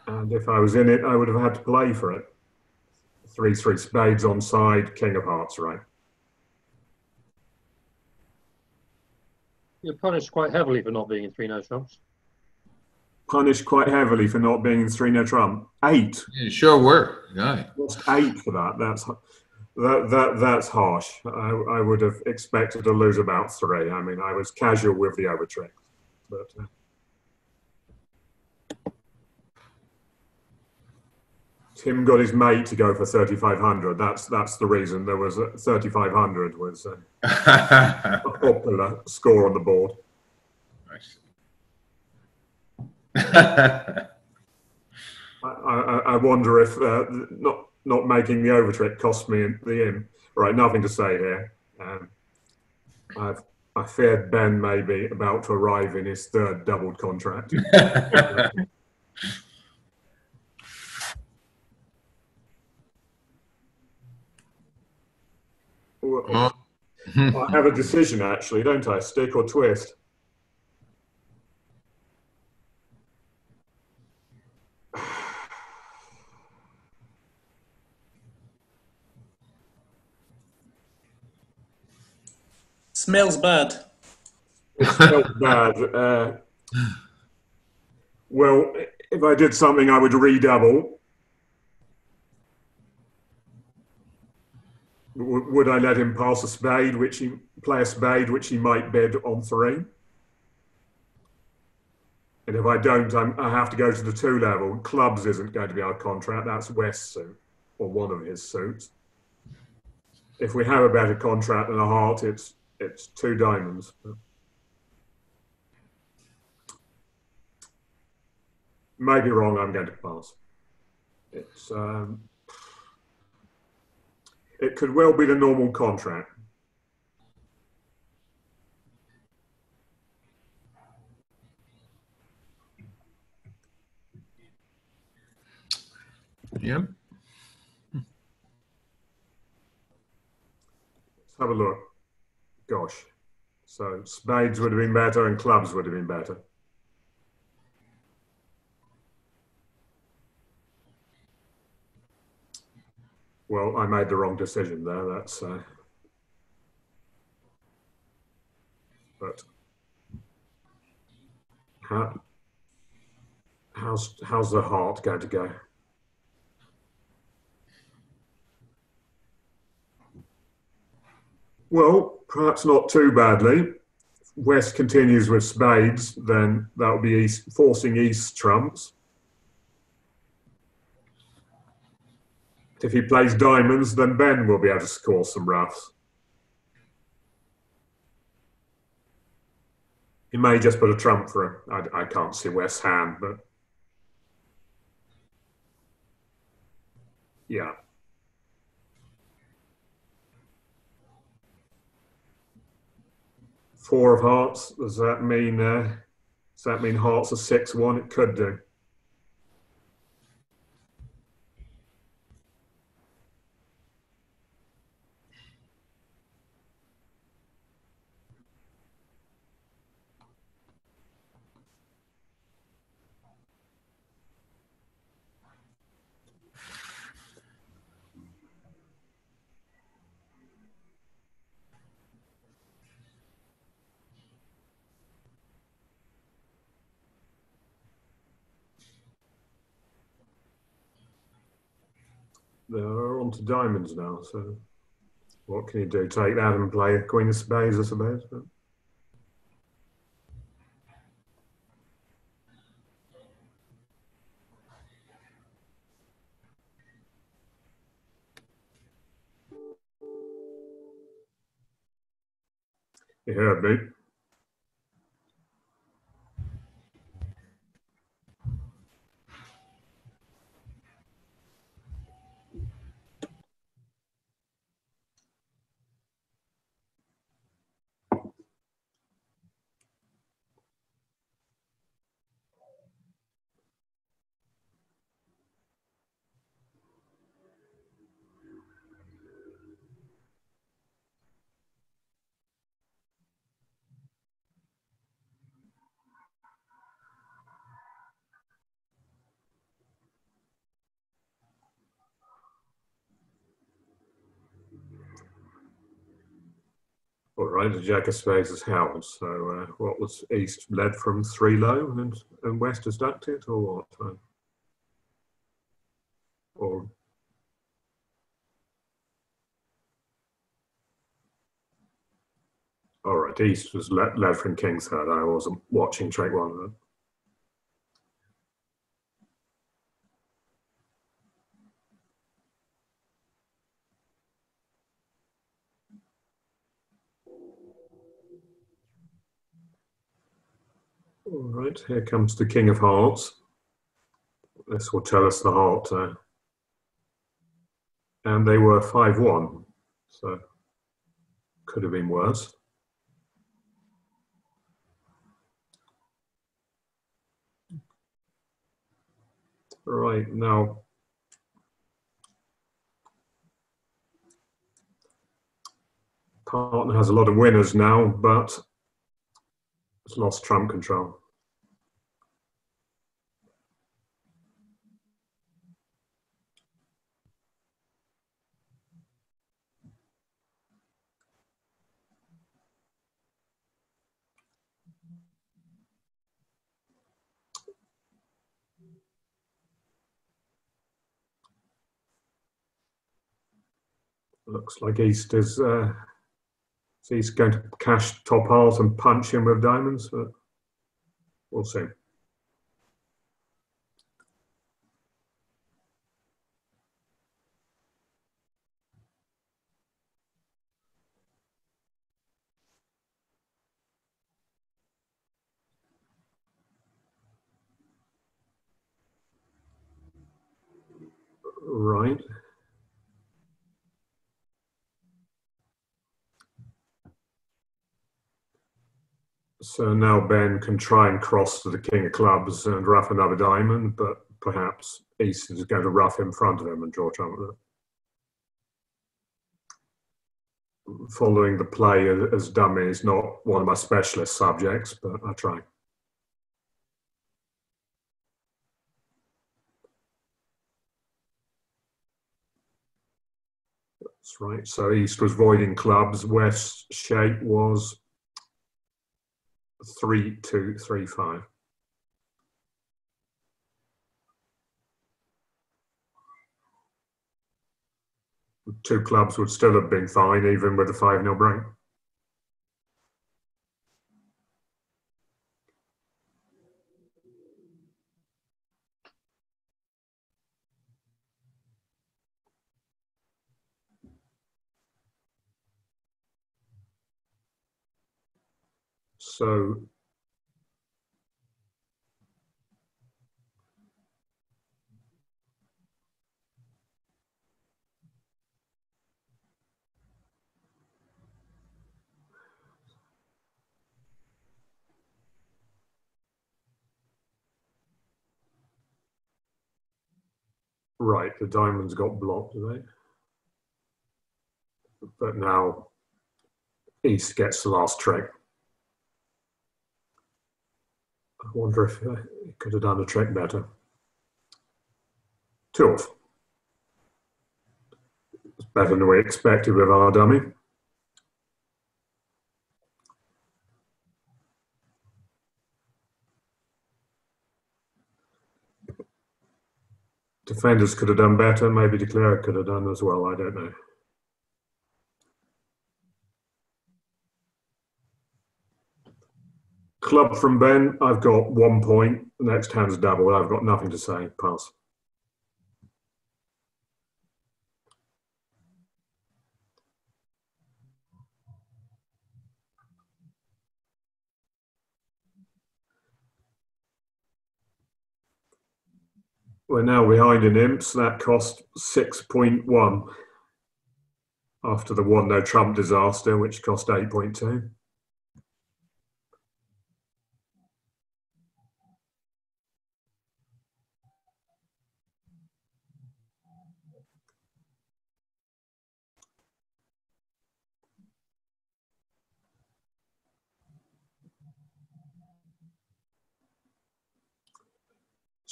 And if I was in it, I would have had to play for it. 3 spades on side, king of hearts, right? You're punished quite heavily for not being in 3 no trumps. Punished quite heavily for not being in 3 no trump. 8. You sure were. Yeah. Lost 8 for that. That's harsh. I would have expected to lose about 3. I mean, I was casual with the overtrick, but. Tim got his mate to go for 3,500. That's the reason there was 3,500 was a popular score on the board. I wonder if not making the overtrick cost me the in. Right, nothing to say here. I feared Ben may be about to arrive in his 3rd doubled contract. Well, I have a decision actually, don't I? Stick or twist? Smells bad. It smells bad. Well, if I did something, I would redouble. Would I let him pass a spade, play a spade, which he might bid on 3? And if I don't, I have to go to the 2 level. Clubs isn't going to be our contract. That's West's suit, or one of his suits. If we have a better contract than a heart, it's 2 diamonds. Maybe wrong. I'm going to pass. It could well be the normal contract. Yep. Let's have a look. Gosh. So spades would have been better and clubs would have been better. Well, I made the wrong decision there. That's but how's the heart going to go? Well, perhaps not too badly. If West continues with spades, then that will be forcing East trumps. If he plays diamonds, then Ben will be able to score some roughs. He may just put a trump for him. I can't see West's hand, but yeah. Four of hearts. Does that mean hearts are 6-1? It could do. They're on to diamonds now, so what can you do? Take that and play a queen of spades, I suppose. But you heard me. All right, the Jack of Spades is held. So what was East led from 3 low and West has ducked it, or what? Or all right, East was led from King's Head. I wasn't watching track 1 of it. All right, here comes the King of Hearts. This will tell us the heart. And they were 5-1, so could have been worse. Right, now partner has a lot of winners now, but it's lost trump control. Looks like East is East going to cash top heart and punch him with diamonds, but we'll see. Right. So now Ben can try and cross to the King of Clubs and rough another diamond, but perhaps East is going to rough in front of him and draw trump with it. Following the play as dummy is not one of my specialist subjects, but I try. That's right. So East was voiding clubs. West's shape was 3-2-3-5. Two clubs would still have been fine, even with a 5-0 break. So right, the diamonds got blocked, did they? But now East gets the last trick. I wonder if he could have done a trick better. 2-off. It's better than we expected with our dummy. Defenders could have done better, maybe Declare could have done as well, I don't know. Club from Ben, I've got 1 point. The next hand's double, I've got nothing to say, pass. We're now behind in imps, that cost 6.1 after the 1-no trump disaster, which cost 8.2.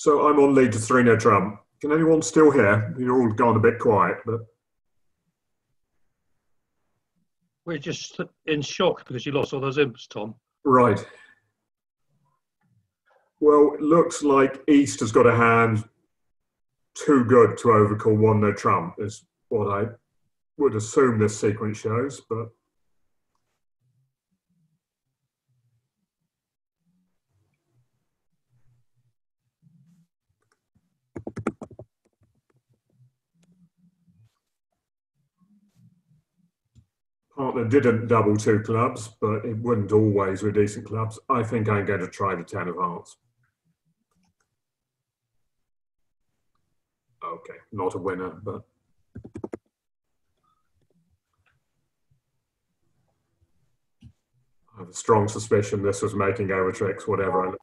So I'm on lead to 3-no trump. Can anyone still hear? You're all gone a bit quiet, but We're just in shock because you lost all those imps, Tom. Right. Well, it looks like East has got a hand too good to overcall one no trump, is what I would assume this sequence shows, but partner didn't double two clubs, but it wouldn't always with decent clubs. I think I'm going to try the 10 of hearts. Okay, not a winner, but I have a strong suspicion this was making over tricks, whatever.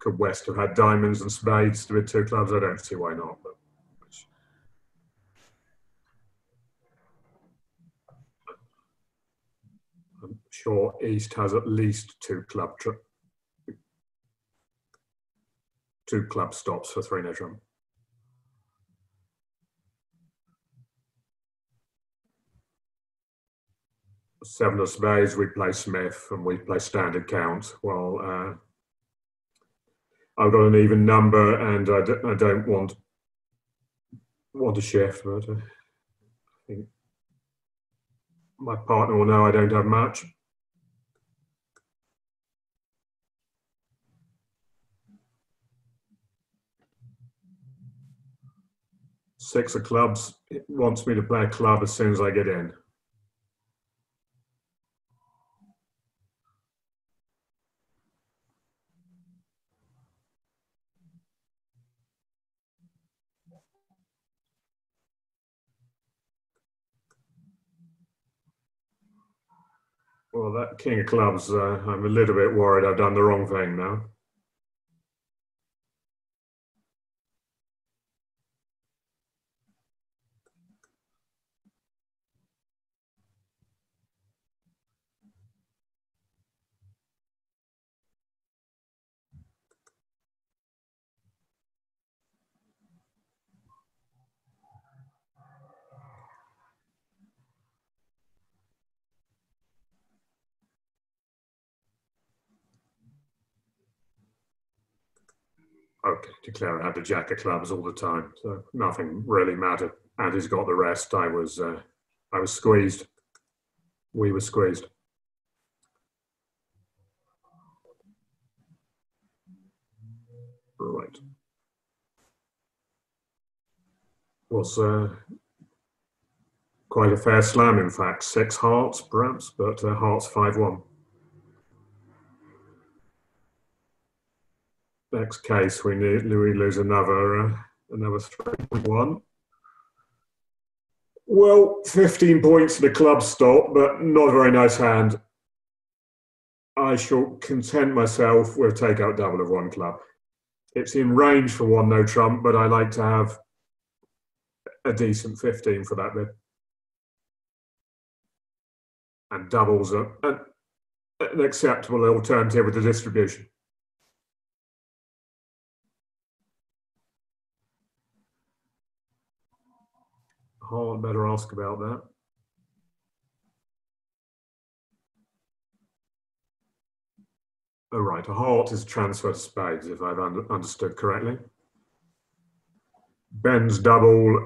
Could West have had diamonds and spades with two clubs? I don't see why not. But I'm sure East has at least two club stops for three no trump. Seven of spades, we play Smith and we play standard count. Well, I've got an even number and I don't want to shift, but I think my partner will know I don't have much. Six of clubs, it wants me to play a club as soon as I get in. Well, that king of clubs, I'm a little bit worried I've done the wrong thing now. Okay, declare I had the jack of clubs all the time, so nothing really mattered. And he's got the rest. I was squeezed. We were squeezed. Right. Was quite a fair slam, in fact. Six hearts, perhaps, but hearts 5-1. Next case, we lose another 3-1. Well, 15 points in a club stop, but not a very nice hand. I shall content myself with takeout double of one club. It's in range for one no trump, but I like to have a decent 15 for that bit. And doubles are an acceptable alternative with the distribution. I'd better ask about that. Oh, right, a heart is a transfer to spades, if I've understood correctly. Ben's double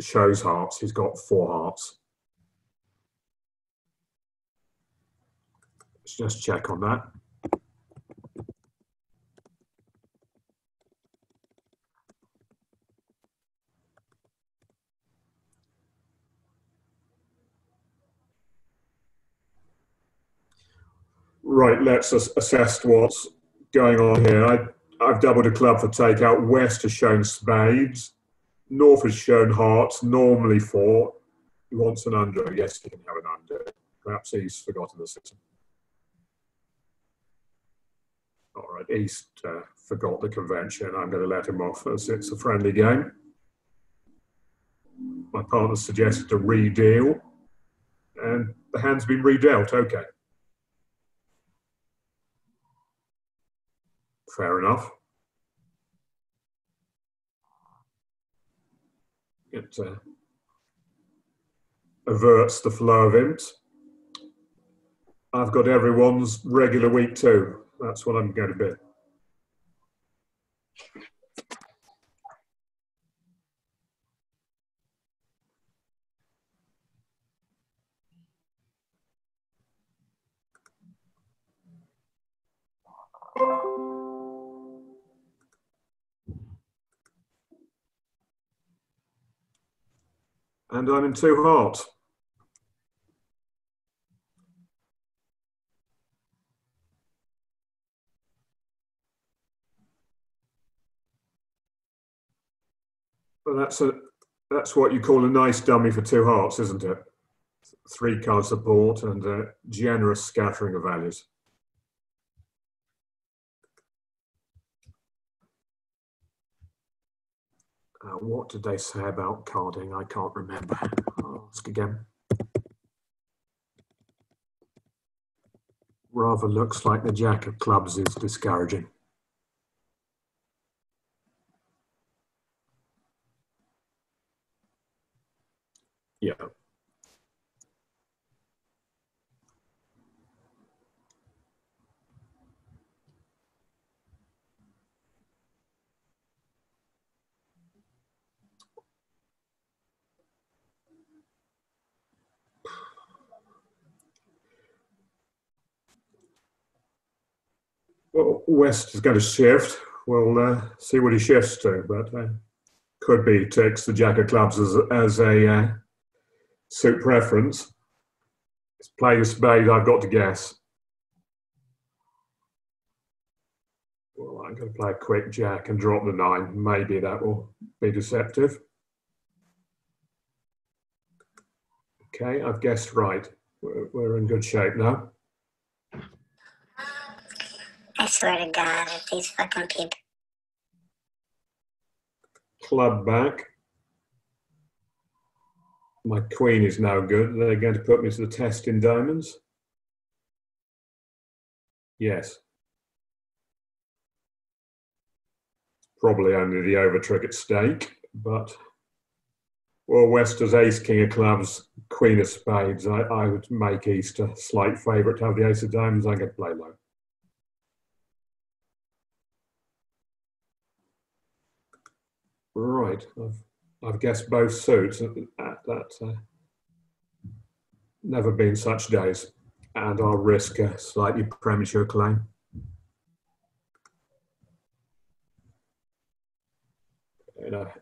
shows hearts. He's got 4 hearts. Let's just check on that. Right, let's assess what's going on here. I've doubled a club for takeout. West has shown spades. North has shown hearts, normally 4. He wants an under. Yes, he can have an under. Perhaps he's forgotten the system. All right, East forgot the convention. I'm going to let him off as it's a friendly game. My partner suggested a redeal, and the hand's been redealt. Okay. Fair enough. It averts the flow of imps. I've got everyone's regular week 2. That's what I'm going to bid. And I'm in 2 hearts. Well, that's what you call a nice dummy for 2 hearts, isn't it? 3 card support and a generous scattering of values. What did they say about carding? I can't remember. I'll ask again. Rather looks like the jack of clubs is discouraging. Yeah. Well, West is going to shift. We'll see what he shifts to, but could be takes the jack of clubs as a suit preference. He's played a spade, I've got to guess. Well, I'm going to play a quick jack and drop the 9. Maybe that will be deceptive. Okay, I've guessed right. We're in good shape now. I swear to God, if these fucking people. Club back. My queen is now good. They're going to put me to the test in diamonds. Yes. Probably only the over trick at stake, but well, West has ace, king of clubs, queen of spades. I would make East a slight favourite to have the ace of diamonds. I'm going to play low. Right, I've guessed both suits. That's never been such days, and I'll risk a slightly premature claim.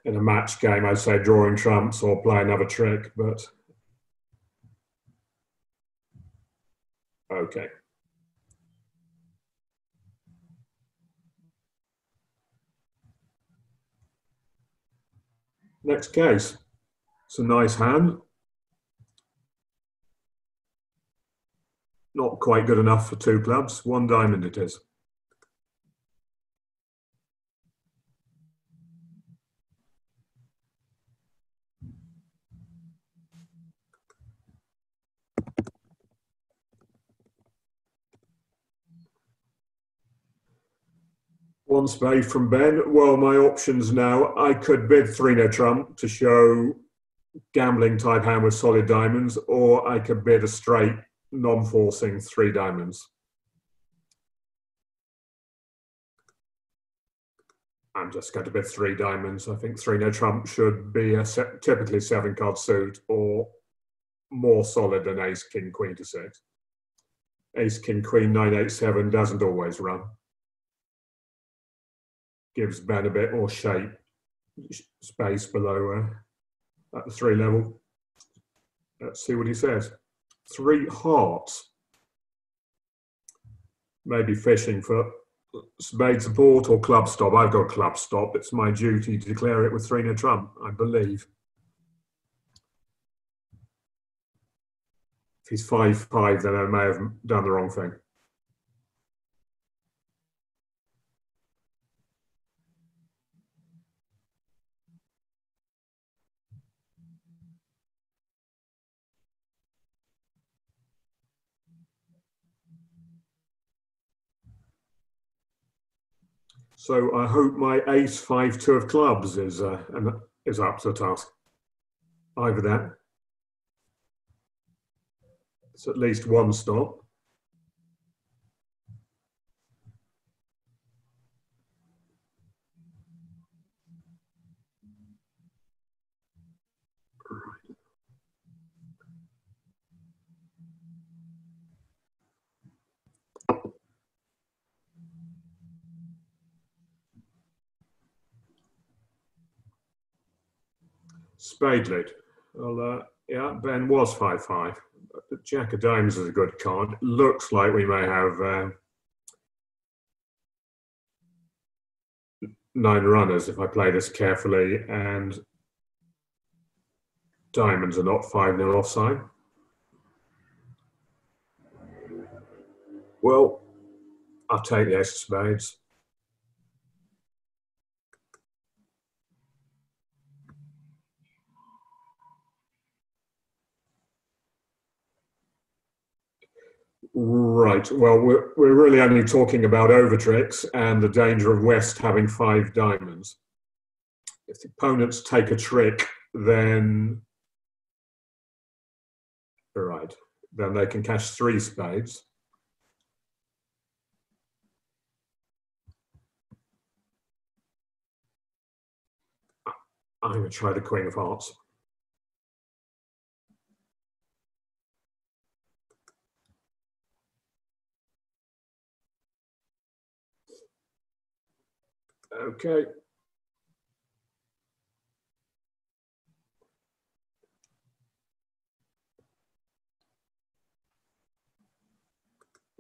In a match game, I'd say drawing trumps or play another trick, but okay. Next case. It's a nice hand. Not quite good enough for 2 clubs. 1 diamond it is. One spade from Ben. Well, my options now, I could bid 3-no trump to show gambling type hand with solid diamonds, or I could bid a straight non-forcing 3 diamonds. I'm just going to bid 3 diamonds. I think 3-no trump should be a typically 7-card suit or more solid than ace, king, queen to 6. Ace, king, queen, 9, 8, 7 doesn't always run. Gives Ben a bit more shape, space below at the 3 level. Let's see what he says. 3 hearts. Maybe fishing for spade support or club stop. I've got club stop. It's my duty to declare it with 3-no trump, I believe. If he's 5-5, then I may have done the wrong thing. So I hope my ace 5-2 of clubs is up to the task. Either that. It's at least one stop. Spade lead. Well, yeah, Ben was 5-5. The Jack of Diamonds is a good card. Looks like we may have 9 runners if I play this carefully, and diamonds are not 5-0 offside. Well, I'll take the ace of spades. Right. Well, we're really only talking about overtricks and the danger of West having 5 diamonds. If the opponents take a trick, then right, then they can cash 3 spades. I'm going to try the Queen of Hearts. Okay.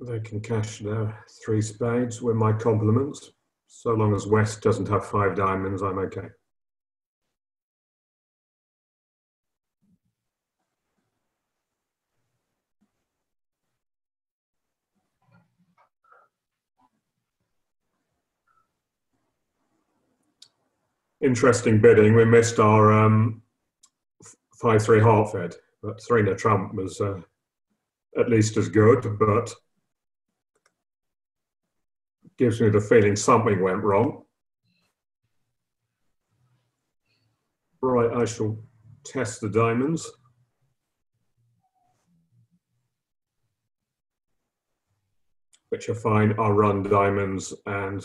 They can cash their 3 spades with my compliments. So long as West doesn't have 5 diamonds, I'm okay. Interesting bidding. We missed our 5-3 heart fed, but 3-0 trump was at least as good, but gives me the feeling something went wrong. Right, I shall test the diamonds. Which are fine, I'll run diamonds, and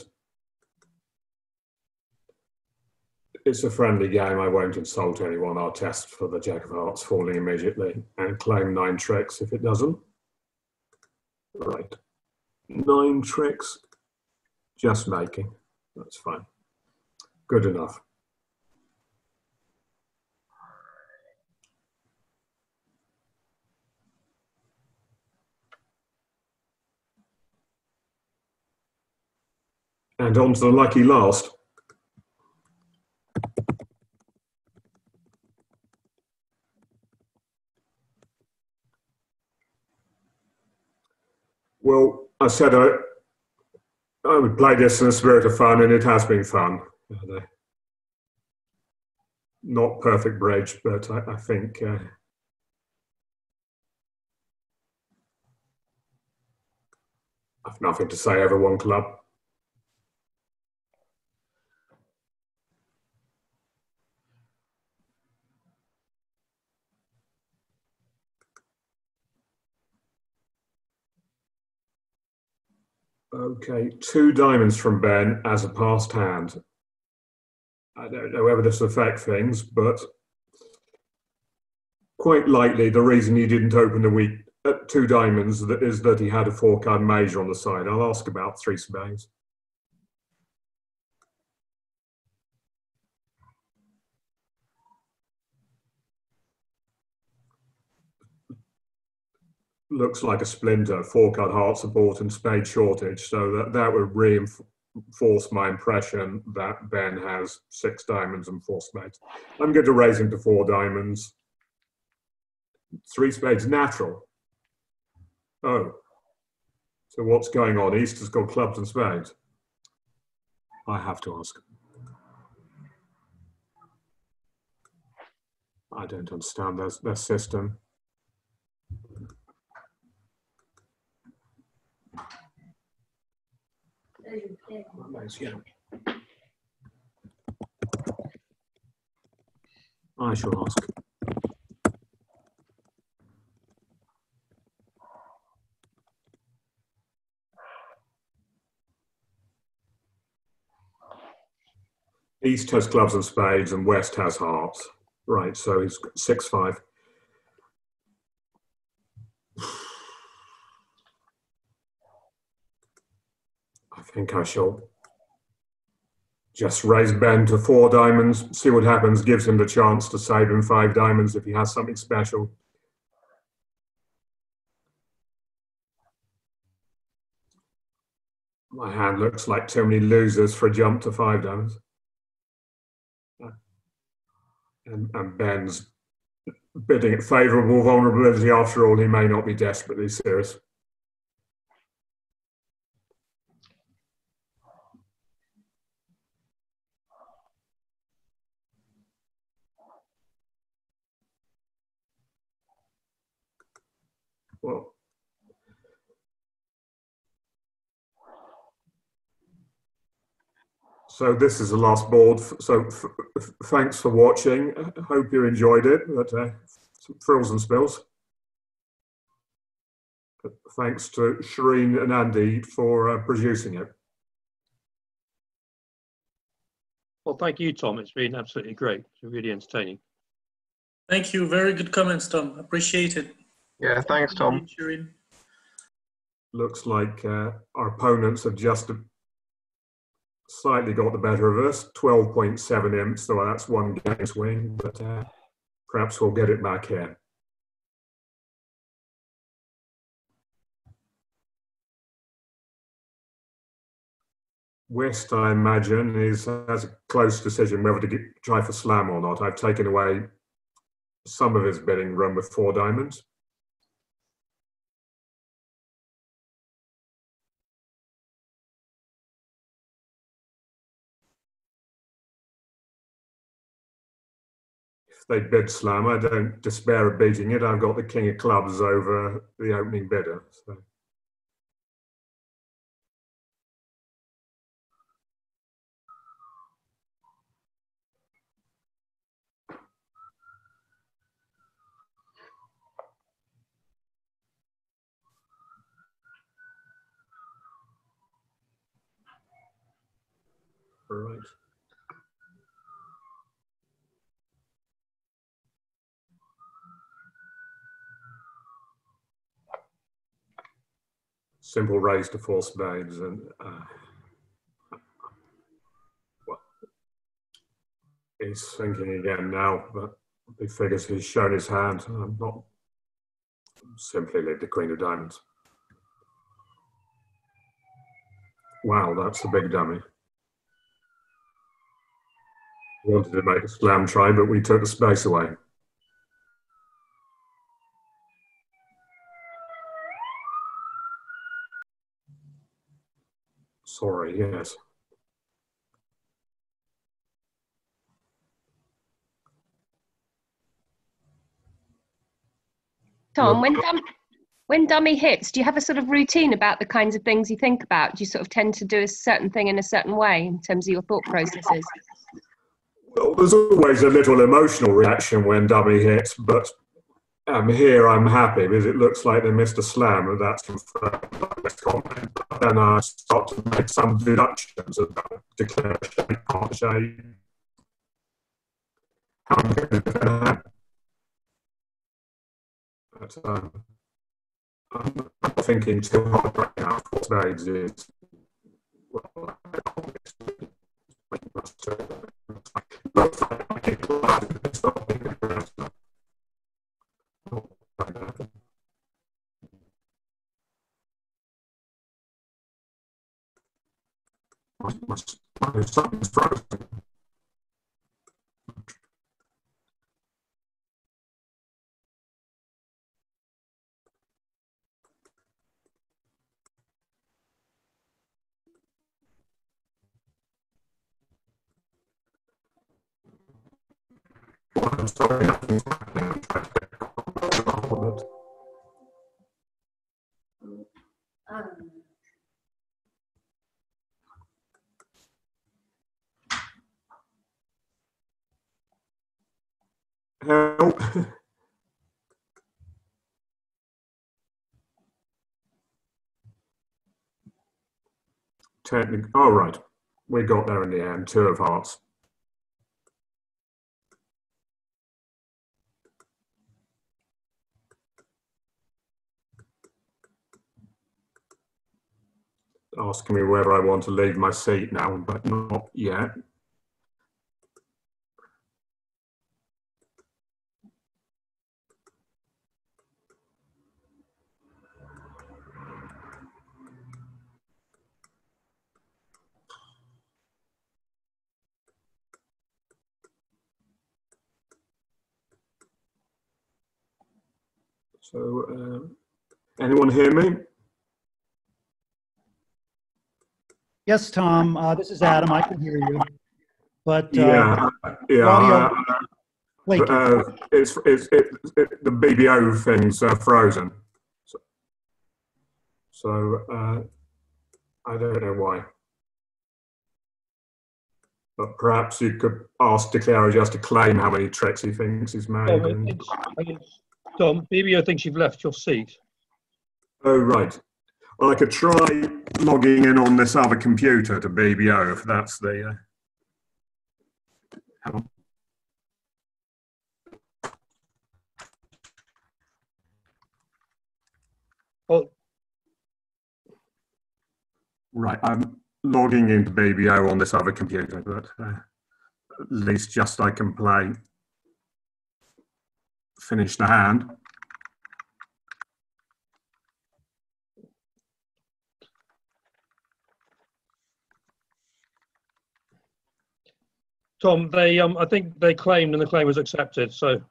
it's a friendly game. I won't insult anyone. I'll test for the Jack of Hearts falling immediately and claim 9 tricks if it doesn't. Right, 9 tricks, just making. That's fine. Good enough. And on to the lucky last. Well, I said I would play this in a spirit of fun, and it has been fun. Not perfect bridge, but I think I've nothing to say over one club. Okay, 2 diamonds from Ben as a passed hand. I don't know whether this will affect things, but quite likely the reason he didn't open the week at 2 diamonds is that he had a 4-card major on the side. I'll ask about 3 spades. Looks like a splinter, 4-card heart support and spade shortage, so that would reinforce my impression that Ben has 6 diamonds and 4 spades. I'm going to raise him to 4 diamonds. 3 spades natural. Oh. So what's going on? East has got clubs and spades. I have to ask. I don't understand their system. I shall ask. East has clubs and spades and West has hearts. Right, so he's got 6-5. I think I shall just raise Ben to 4 diamonds, see what happens, gives him the chance to save him 5 diamonds if he has something special. My hand looks like too many losers for a jump to 5 diamonds. And Ben's bidding at favourable vulnerability. After all, he may not be desperately serious. Well, so this is the last board. So thanks for watching. I hope you enjoyed it. But, some frills and spills. Thanks to Shireen and Andy for producing it. Well, thank you, Tom. It's been absolutely great. It's been really entertaining. Thank you. Very good comments, Tom. Appreciate it. Yeah, thanks, Tom. Shireen. Looks like our opponents have just slightly got the better of us. 12.7 imps, so that's 1 game swing, but perhaps we'll get it back here. West, I imagine, has a close decision whether to try for slam or not. I've taken away some of his bidding room with 4 diamonds. If they bid slam, I don't despair of beating it. I've got the king of clubs over the opening bidder. So. All right. Simple raise to 4 spades, and well, he's thinking again now, but he figures he's shown his hand. I'm not simply leave the queen of diamonds. Wow, that's a big dummy. Wanted to make a slam try, but we took the space away. Sorry, yes. Tom, when dummy hits, do you have a sort of routine about the kinds of things you think about? Do you sort of tend to do a certain thing in a certain way in terms of your thought processes? Well, there's always a little emotional reaction when dummy hits, but here I'm happy because it looks like they missed a slam, and that's confirmed this comment. But then I start to make some deductions about declare shape, can't shape. How I'm going to defend that. But I'm not thinking too hard right now. 4 spades is well, something's frozen. I'm sorry, nothing's happening. I'm trying to get control of it. Help. Technically, oh right, we got there in the end. 2 of hearts. asking me whether I want to leave my seat now, but not yet. So, anyone hear me? Yes, Tom, this is Adam. I can hear you. But Yeah, audio flaky. the BBO thing's frozen. So I don't know why. But perhaps you could ask Declaro just to claim how many tricks he thinks he's made. Tom, BBO thinks you've left your seat. Oh, right. Well, I could try logging in on this other computer to BBO if that's the... hang on. Oh. Right, I'm logging into BBO on this other computer, but at least just I can play Finish the Hand. Tom, they I think they claimed and the claim was accepted. So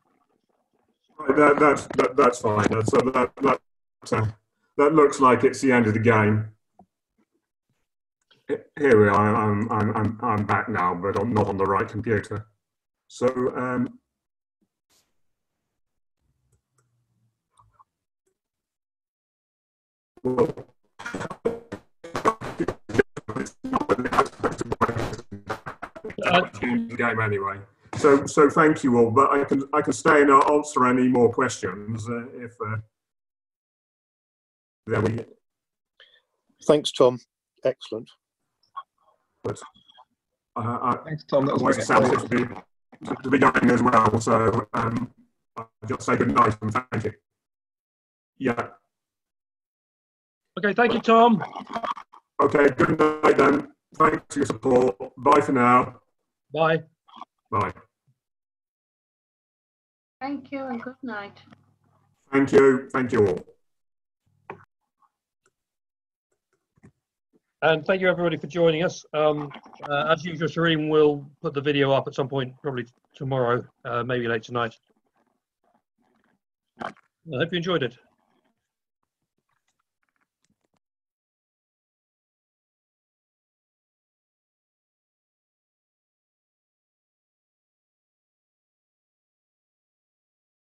Right, that's fine. That looks like it's the end of the game. Here we are. I'm back now, but I'm not on the right computer. So well, game anyway. So thank you all, but I can stay and answer any more questions if there we. Thanks, Tom. Excellent. But Thanks, Tom. That was always sounds to be going as well. So I'll just say good night and thank you. Yeah. okay, thank you, Tom. Okay, good night then. Thanks for your support. Bye for now. Bye. Bye. Thank you and good night. Thank you. Thank you all. And thank you everybody for joining us. As usual, Shireen will put the video up at some point, probably tomorrow, maybe late tonight. I hope you enjoyed it.